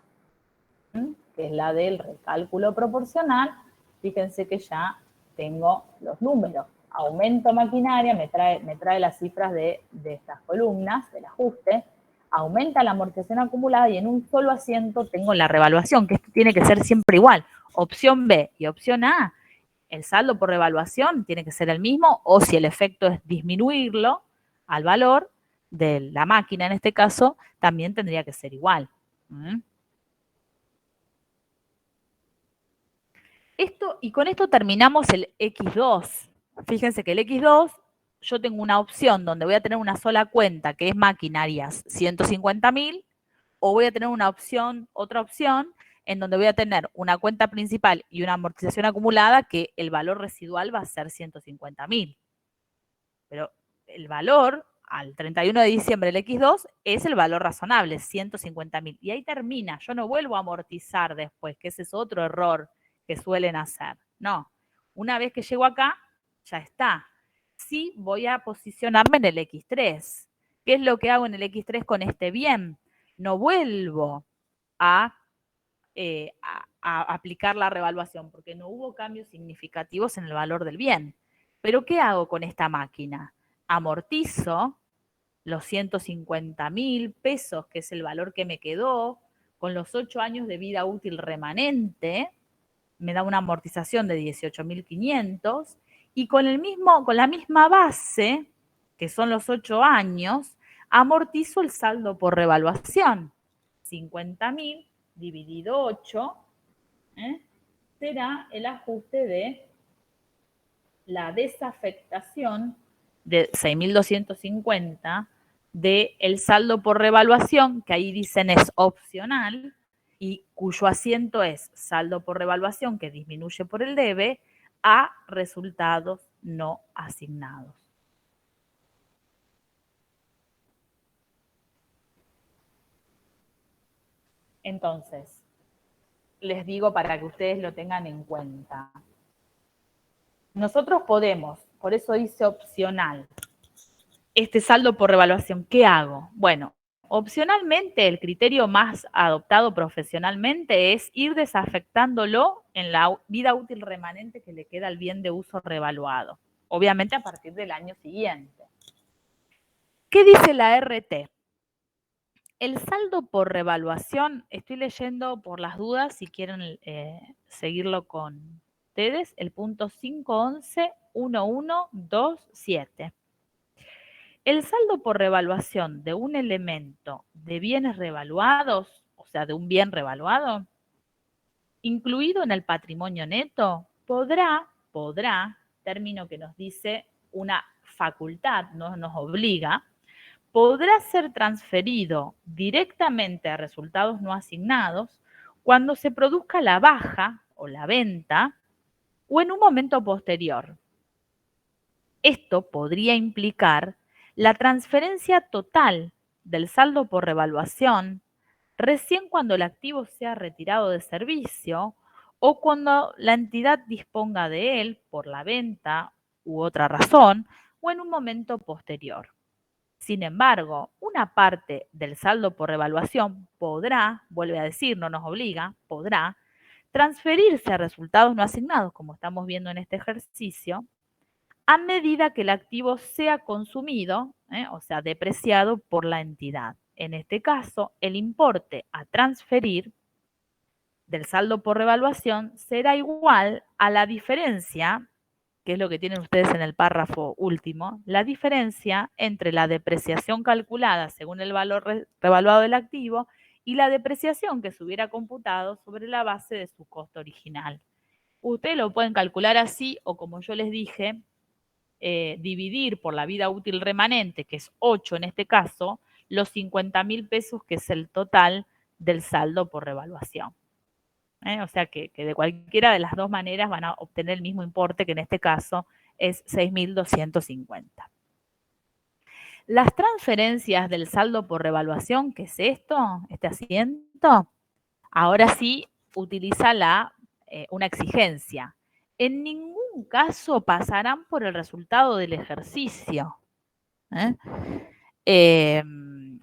que es la del recálculo proporcional, fíjense que ya tengo los números. Aumento maquinaria, me trae las cifras de estas columnas, del ajuste, aumenta la amortización acumulada y en un solo asiento tengo la revaluación, que esto tiene que ser siempre igual. Opción B y opción A, el saldo por revaluación tiene que ser el mismo, o si el efecto es disminuirlo al valor de la máquina, en este caso, también tendría que ser igual. Y con esto terminamos el X2. Fíjense que el X2, yo tengo una opción donde voy a tener una sola cuenta, que es maquinarias 150.000, o voy a tener otra opción, en donde voy a tener una cuenta principal y una amortización acumulada, que el valor residual va a ser 150.000. Pero el valor al 31 de diciembre del X2 es el valor razonable, 150.000. Y ahí termina, yo no vuelvo a amortizar después, que ese es otro error que suelen hacer. No, una vez que llego acá, ya está. Sí voy a posicionarme en el X3. ¿Qué es lo que hago en el X3 con este bien? No vuelvo a aplicar la revaluación porque no hubo cambios significativos en el valor del bien. Pero ¿qué hago con esta máquina? Amortizo los 150.000 pesos, que es el valor que me quedó, con los 8 años de vida útil remanente, me da una amortización de 18.500, y con la misma base, que son los 8 años, amortizo el saldo por revaluación. 50.000 dividido 8 será el ajuste de la desafectación de 6.250 del saldo por revaluación, que ahí dicen es opcional, y cuyo asiento es saldo por revaluación, que disminuye por el debe, a resultados no asignados. Entonces, les digo para que ustedes lo tengan en cuenta. Nosotros podemos, por eso dice opcional, este saldo por revaluación, ¿qué hago? Bueno, opcionalmente el criterio más adoptado profesionalmente es ir desafectándolo en la vida útil remanente que le queda al bien de uso revaluado, obviamente a partir del año siguiente. ¿Qué dice la RT? El saldo por revaluación, estoy leyendo por las dudas, si quieren seguirlo con ustedes, el punto 511-1127. El saldo por revaluación de un elemento de bienes revaluados, o sea, de un bien revaluado, incluido en el patrimonio neto, podrá, término que nos dice una facultad, no nos obliga, podrá ser transferido directamente a resultados no asignados cuando se produzca la baja o la venta o en un momento posterior. Esto podría implicar la transferencia total del saldo por revaluación recién cuando el activo sea retirado de servicio o cuando la entidad disponga de él por la venta u otra razón o en un momento posterior. Sin embargo, una parte del saldo por revaluación podrá, vuelve a decir, no nos obliga, podrá transferirse a resultados no asignados, como estamos viendo en este ejercicio, a medida que el activo sea consumido, o sea, depreciado por la entidad. En este caso, el importe a transferir del saldo por revaluación será igual a la diferencia, que es lo que tienen ustedes en el párrafo último, la diferencia entre la depreciación calculada según el valor revaluado del activo y la depreciación que se hubiera computado sobre la base de su costo original. Ustedes lo pueden calcular así o, como yo les dije, dividir por la vida útil remanente, que es 8 en este caso, los 50.000 pesos, que es el total del saldo por revaluación. O sea que de cualquiera de las dos maneras van a obtener el mismo importe, que en este caso es 6.250. Las transferencias del saldo por revaluación, ¿qué es esto? Este asiento, ahora sí utiliza una exigencia. En ningún caso pasarán por el resultado del ejercicio. El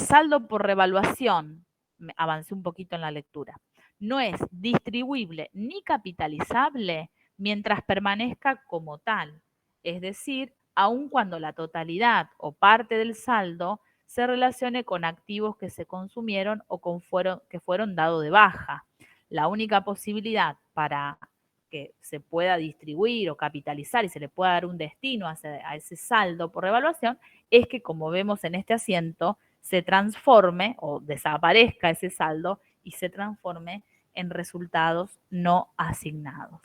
saldo por revaluación, avancé un poquito en la lectura, no es distribuible ni capitalizable mientras permanezca como tal, es decir, aun cuando la totalidad o parte del saldo se relacione con activos que se consumieron o que fueron dados de baja. La única posibilidad para que se pueda distribuir o capitalizar y se le pueda dar un destino a ese saldo por revaluación es que, como vemos en este asiento, se transforme o desaparezca ese saldo y se transforme en resultados no asignados.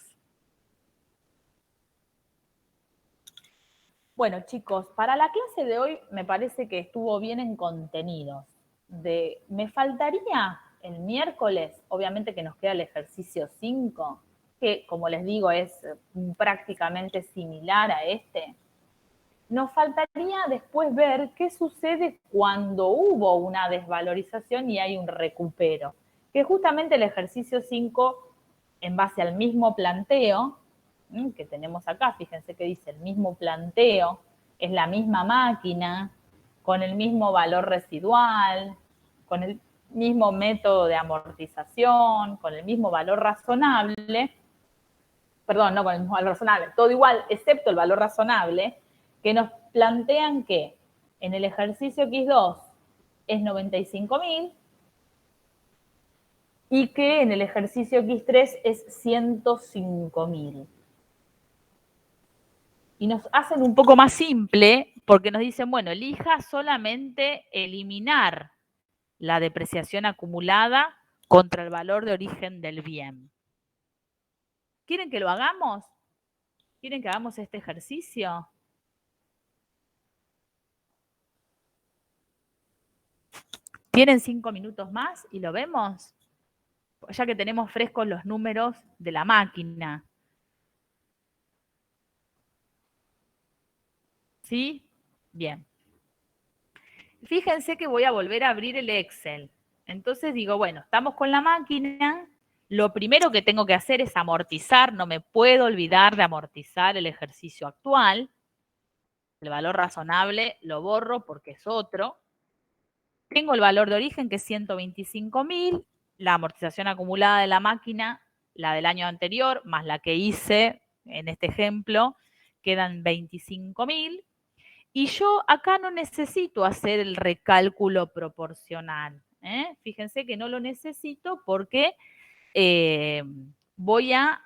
Bueno, chicos, para la clase de hoy me parece que estuvo bien en contenidos. Me faltaría el miércoles, obviamente que nos queda el ejercicio 5, que como les digo es prácticamente similar a este. Nos faltaría después ver qué sucede cuando hubo una desvalorización y hay un recupero, que justamente el ejercicio 5, en base al mismo planteo que tenemos acá, fíjense que dice el mismo planteo, es la misma máquina, con el mismo valor residual, con el mismo método de amortización, con el mismo valor razonable, perdón, no con el mismo valor razonable, todo igual, excepto el valor razonable, que nos plantean que en el ejercicio X2 es 95.000 y que en el ejercicio X3 es 105.000. Y nos hacen un poco más simple porque nos dicen, bueno, elija solamente eliminar la depreciación acumulada contra el valor de origen del bien. ¿Quieren que lo hagamos? ¿Quieren que hagamos este ejercicio? ¿Tienen 5 minutos más y lo vemos? Ya que tenemos frescos los números de la máquina. ¿Sí? Bien. Fíjense que voy a volver a abrir el Excel. Entonces digo, bueno, estamos con la máquina. Lo primero que tengo que hacer es amortizar. No me puedo olvidar de amortizar el ejercicio actual. El valor razonable lo borro porque es otro. Tengo el valor de origen que es 125.000. La amortización acumulada de la máquina, la del año anterior, más la que hice en este ejemplo, quedan 25.000. Y yo acá no necesito hacer el recálculo proporcional. Fíjense que no lo necesito porque voy a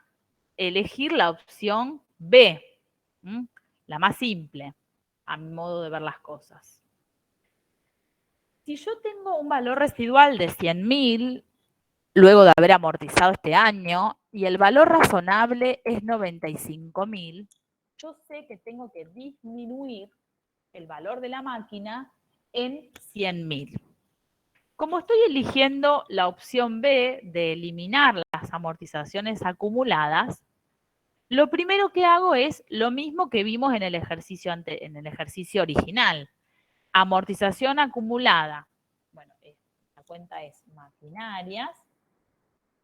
elegir la opción B, la más simple, a mi modo de ver las cosas. Si yo tengo un valor residual de 100.000, luego de haber amortizado este año, y el valor razonable es 95.000, yo sé que tengo que disminuir el valor de la máquina en 100.000. Como estoy eligiendo la opción B de eliminar las amortizaciones acumuladas, lo primero que hago es lo mismo que vimos en el ejercicio original. Amortización acumulada. Bueno, la cuenta es maquinarias,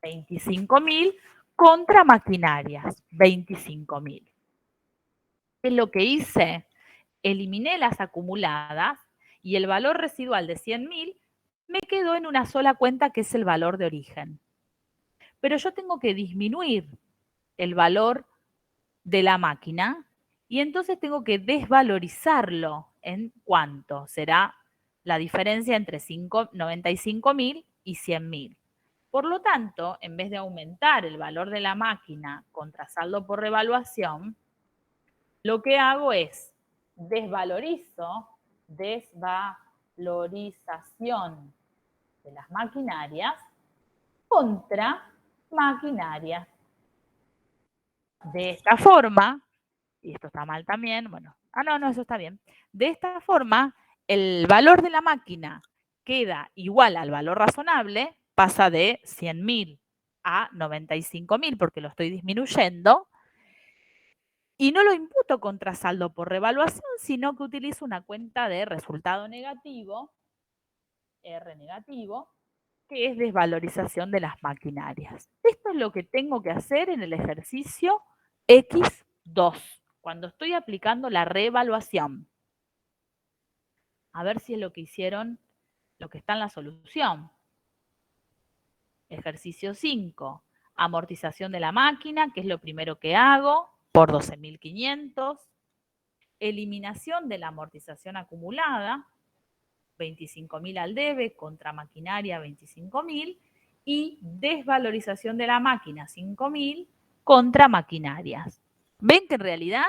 25.000 contra maquinarias, 25.000. ¿Qué es lo que hice? Eliminé las acumuladas y el valor residual de 100.000 me quedó en una sola cuenta que es el valor de origen. Pero yo tengo que disminuir el valor de la máquina y entonces tengo que desvalorizarlo. ¿En cuánto? Será la diferencia entre 95.000 y 100.000. Por lo tanto, en vez de aumentar el valor de la máquina contra saldo por revaluación, lo que hago es desvalorización de las maquinarias contra maquinarias. De esta forma, y esto está mal también, bueno, eso está bien. De esta forma, el valor de la máquina queda igual al valor razonable, pasa de 100.000 a 95.000 porque lo estoy disminuyendo, y no lo imputo contra saldo por revaluación, sino que utilizo una cuenta de resultado negativo, R negativo, que es desvalorización de las maquinarias. Esto es lo que tengo que hacer en el ejercicio X2, cuando estoy aplicando la reevaluación. A ver si es lo que hicieron, lo que está en la solución. Ejercicio 5, amortización de la máquina, que es lo primero que hago, por 12.500. Eliminación de la amortización acumulada, 25.000 al debe, contra maquinaria 25.000, y desvalorización de la máquina 5.000 contra maquinarias. ¿Ven que en realidad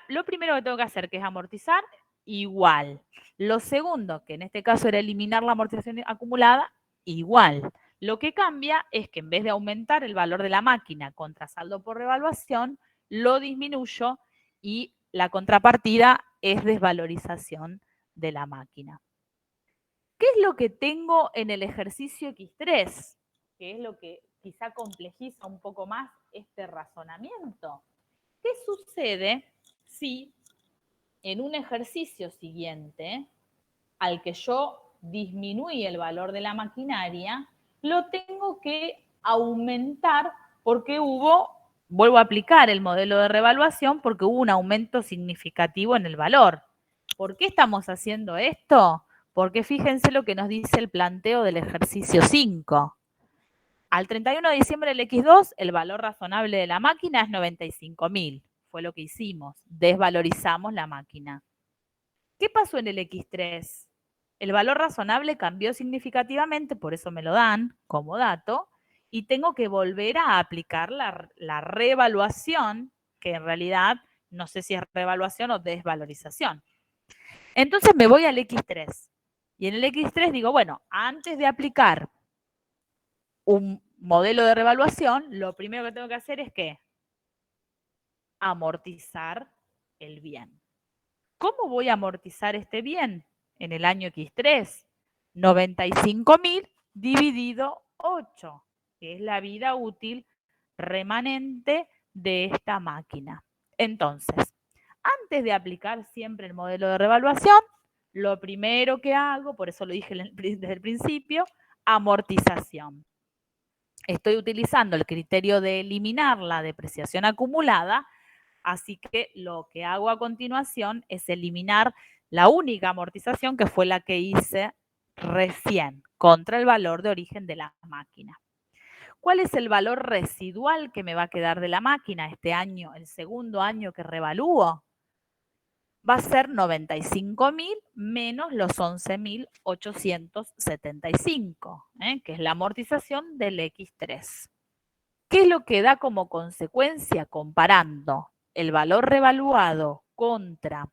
lo primero que tengo que hacer, que es amortizar, igual? Lo segundo, que en este caso era eliminar la amortización acumulada, igual. Lo que cambia es que en vez de aumentar el valor de la máquina contra saldo por revaluación, lo disminuyo y la contrapartida es desvalorización de la máquina. ¿Qué es lo que tengo en el ejercicio X3? Que es lo que quizá complejiza un poco más este razonamiento. ¿Qué sucede si en un ejercicio siguiente, al que yo disminuí el valor de la maquinaria, lo tengo que aumentar porque vuelvo a aplicar el modelo de revaluación porque hubo un aumento significativo en el valor? ¿Por qué estamos haciendo esto? Porque fíjense lo que nos dice el planteo del ejercicio 5. Al 31 de diciembre del X2, el valor razonable de la máquina es 95.000. Fue lo que hicimos. Desvalorizamos la máquina. ¿Qué pasó en el X3? El valor razonable cambió significativamente, por eso me lo dan como dato, y tengo que volver a aplicar la reevaluación, que en realidad no sé si es reevaluación o desvalorización. Entonces me voy al X3. Y en el X3 digo, bueno, antes de aplicar un modelo de revaluación, lo primero que tengo que hacer es ¿qué? Amortizar el bien. ¿Cómo voy a amortizar este bien? En el año X3, 95.000 dividido 8, que es la vida útil remanente de esta máquina. Entonces, antes de aplicar siempre el modelo de revaluación, lo primero que hago, por eso lo dije desde el principio, amortización. Estoy utilizando el criterio de eliminar la depreciación acumulada, así que lo que hago a continuación es eliminar la única amortización que fue la que hice recién contra el valor de origen de la máquina. ¿Cuál es el valor residual que me va a quedar de la máquina este año, el segundo año que revalúo? Va a ser 95.000 menos los 11.875, que es la amortización del X3. ¿Qué es lo que da como consecuencia comparando el valor revaluado contra,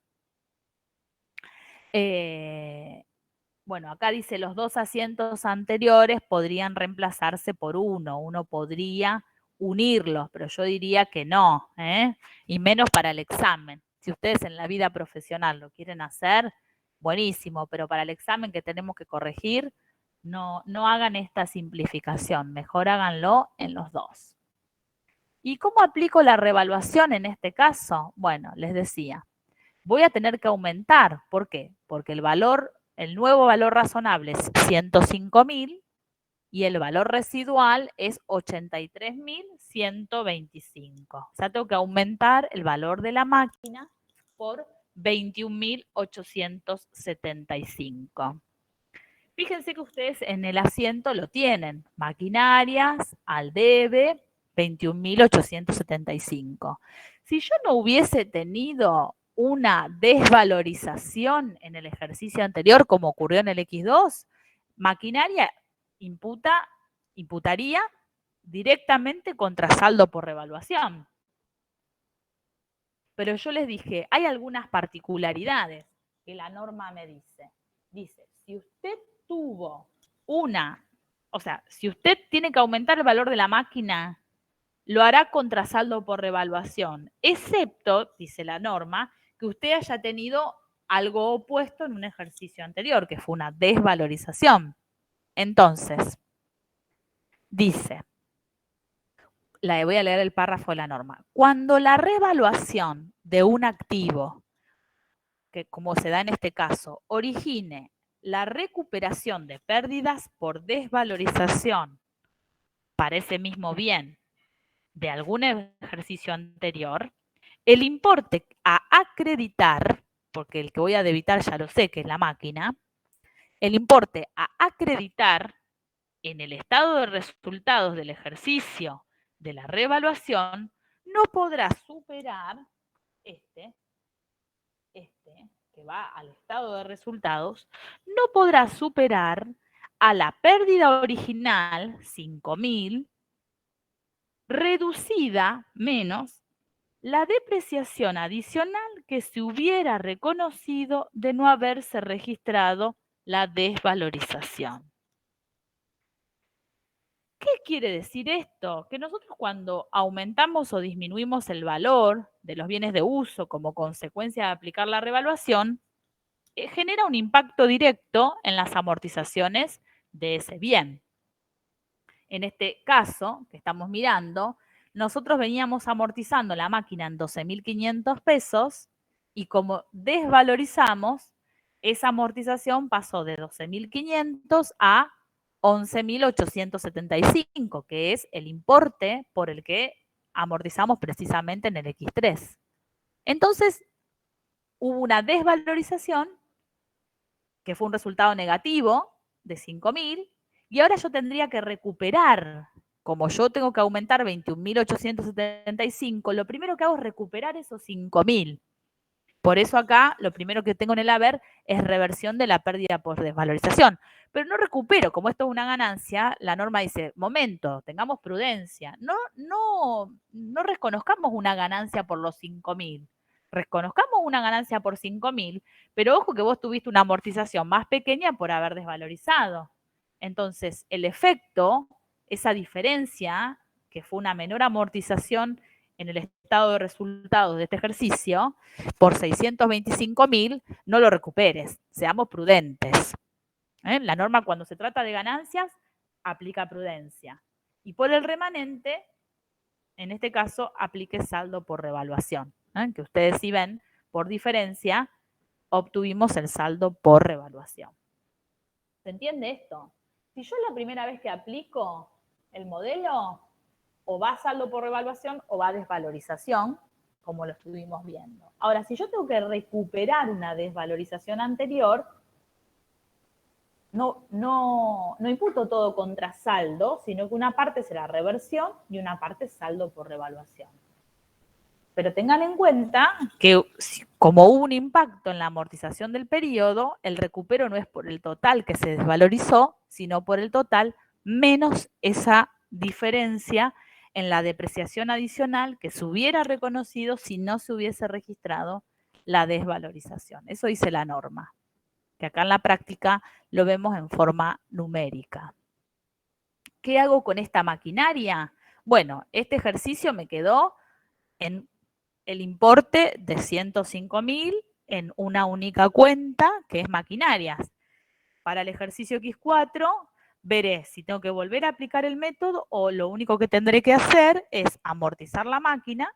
bueno, acá dice los dos asientos anteriores podrían reemplazarse por uno podría unirlos, pero yo diría que no, y menos para el examen. Si ustedes en la vida profesional lo quieren hacer, buenísimo, pero para el examen que tenemos que corregir, no hagan esta simplificación, mejor háganlo en los dos. ¿Y cómo aplico la revaluación en este caso? Bueno, les decía, voy a tener que aumentar. ¿Por qué? Porque el nuevo valor razonable es 105.000 y el valor residual es 83.125. O sea, tengo que aumentar el valor de la máquina por 21.875. Fíjense que ustedes en el asiento lo tienen, maquinarias, al debe, 21.875. Si yo no hubiese tenido una desvalorización en el ejercicio anterior, como ocurrió en el X2, maquinaria imputaría directamente contra saldo por revaluación. Pero yo les dije, hay algunas particularidades que la norma me dice. Dice, si usted tuvo si usted tiene que aumentar el valor de la máquina, lo hará contra saldo por revaluación, excepto, dice la norma, que usted haya tenido algo opuesto en un ejercicio anterior, que fue una desvalorización. Entonces, dice, voy a leer el párrafo de la norma. Cuando la revaluación de un activo, que como se da en este caso, origine la recuperación de pérdidas por desvalorización para ese mismo bien de algún ejercicio anterior, el importe a acreditar, porque el que voy a debitar ya lo sé que es la máquina, el importe a acreditar en el estado de resultados del ejercicio de la revaluación no podrá superar este que va al estado de resultados, no podrá superar a la pérdida original, 5.000, reducida menos la depreciación adicional que se hubiera reconocido de no haberse registrado la desvalorización. ¿Qué quiere decir esto? Que nosotros cuando aumentamos o disminuimos el valor de los bienes de uso como consecuencia de aplicar la revaluación, genera un impacto directo en las amortizaciones de ese bien. En este caso que estamos mirando, nosotros veníamos amortizando la máquina en 12.500 pesos y como desvalorizamos, esa amortización pasó de 12.500 a 11.875, que es el importe por el que amortizamos precisamente en el X3. Entonces, hubo una desvalorización, que fue un resultado negativo de 5.000, y ahora yo tendría que recuperar, como yo tengo que aumentar 21.875, lo primero que hago es recuperar esos 5.000. Por eso acá lo primero que tengo en el haber es reversión de la pérdida por desvalorización. Pero no recupero, como esto es una ganancia, la norma dice, momento, tengamos prudencia. No reconozcamos una ganancia por los 5.000. Reconozcamos una ganancia por 5.000, pero ojo que vos tuviste una amortización más pequeña por haber desvalorizado. Entonces, el efecto, esa diferencia, que fue una menor amortización en el estado de resultados de este ejercicio, por 625.000, no lo recuperes, seamos prudentes. La norma cuando se trata de ganancias aplica prudencia. Y por el remanente, en este caso, aplique saldo por revaluación. Que ustedes si ven, por diferencia, obtuvimos el saldo por revaluación. ¿Se entiende esto? Si yo la primera vez que aplico el modelo, o va a saldo por revaluación o va a desvalorización, como lo estuvimos viendo. Ahora, si yo tengo que recuperar una desvalorización anterior, no imputo todo contra saldo, sino que una parte será reversión y una parte saldo por revaluación. Pero tengan en cuenta que como hubo un impacto en la amortización del periodo, el recupero no es por el total que se desvalorizó, sino por el total menos esa diferencia en la depreciación adicional que se hubiera reconocido si no se hubiese registrado la desvalorización. Eso dice la norma, que acá en la práctica lo vemos en forma numérica. ¿Qué hago con esta maquinaria? Bueno, este ejercicio me quedó en el importe de 105.000 en una única cuenta, que es maquinarias. Para el ejercicio X4, veré si tengo que volver a aplicar el método o lo único que tendré que hacer es amortizar la máquina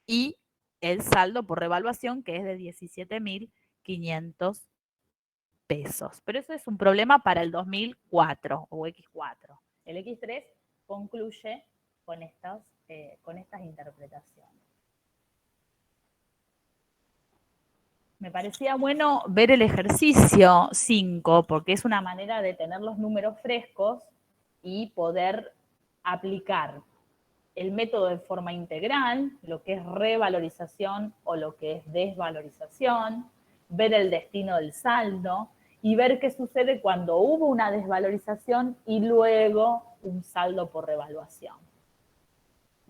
y el saldo por revaluación, que es de 17.500 pesos. Pero eso es un problema para el 2004 o X4. El X3 concluye con estas interpretaciones. Me parecía bueno ver el ejercicio 5, porque es una manera de tener los números frescos y poder aplicar el método de forma integral, lo que es revalorización o lo que es desvalorización, ver el destino del saldo y ver qué sucede cuando hubo una desvalorización y luego un saldo por revaluación.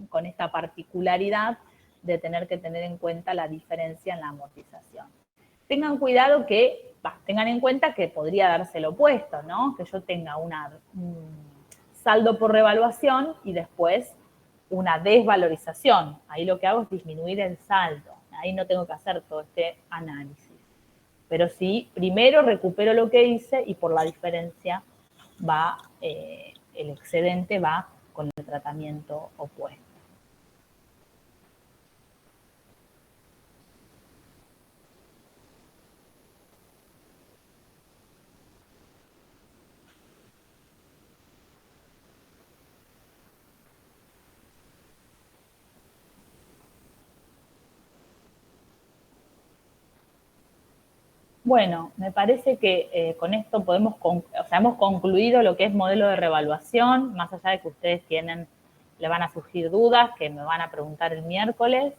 Con esta particularidad de tener que tener en cuenta la diferencia en la amortización. Tengan cuidado tengan en cuenta que podría darse el opuesto, ¿no? Que yo tenga un saldo por revaluación y después una desvalorización. Ahí lo que hago es disminuir el saldo. Ahí no tengo que hacer todo este análisis. Pero sí, primero recupero lo que hice y por la diferencia el excedente va con el tratamiento opuesto. Bueno, me parece que con esto hemos concluido lo que es modelo de revaluación, más allá de que ustedes le van a surgir dudas que me van a preguntar el miércoles.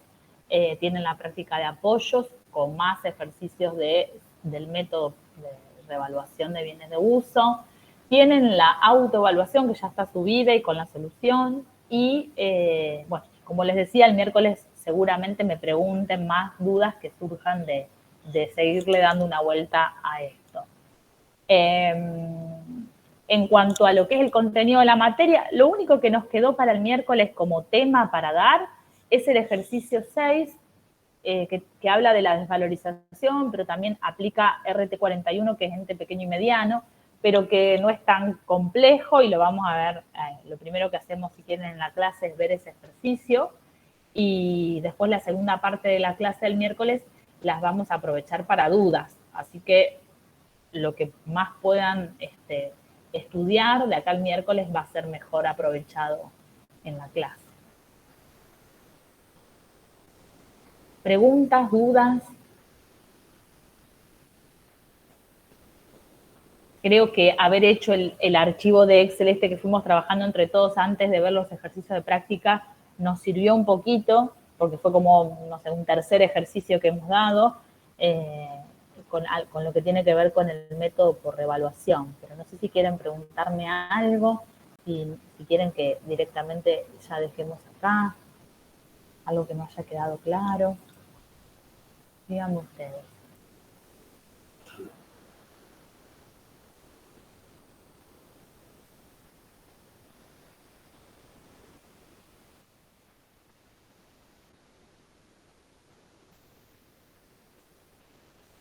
Tienen la práctica de apoyos con más ejercicios del método de revaluación de bienes de uso. Tienen la autoevaluación que ya está subida y con la solución. Y, bueno, como les decía, el miércoles seguramente me pregunten más dudas que surjan de seguirle dando una vuelta a esto. En cuanto a lo que es el contenido de la materia, lo único que nos quedó para el miércoles como tema para dar es el ejercicio 6, que habla de la desvalorización, pero también aplica RT41, que es ente pequeño y mediano, pero que no es tan complejo y lo vamos a ver. Lo primero que hacemos, si quieren, en la clase es ver ese ejercicio y después la segunda parte de la clase del miércoles las vamos a aprovechar para dudas. Así que lo que más puedan estudiar de acá al miércoles va a ser mejor aprovechado en la clase. ¿Preguntas, dudas? Creo que haber hecho el archivo de Excel este que fuimos trabajando entre todos antes de ver los ejercicios de práctica nos sirvió un poquito, porque fue como, no sé, un tercer ejercicio que hemos dado, con lo que tiene que ver con el método por reevaluación. Pero no sé si quieren preguntarme algo, si quieren que directamente ya dejemos acá, algo que no haya quedado claro. Díganme ustedes.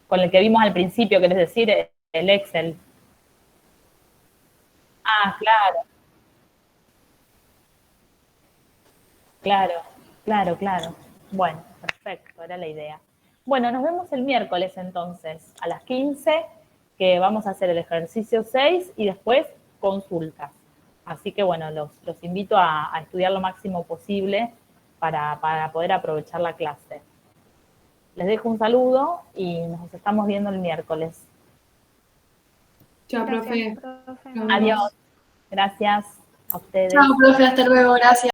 Con el que vimos al principio, ¿querés decir? El Excel. Ah, claro, claro, claro, claro. Bueno, perfecto, era la idea. Bueno, nos vemos el miércoles entonces, a las 15, que vamos a hacer el ejercicio 6 y después consultas. Así que bueno, los invito a estudiar lo máximo posible para poder aprovechar la clase. Les dejo un saludo y nos estamos viendo el miércoles. Chao, profe. Gracias, profe. Nos vemos. Adiós. Gracias a ustedes. Chao, profe, hasta luego, gracias.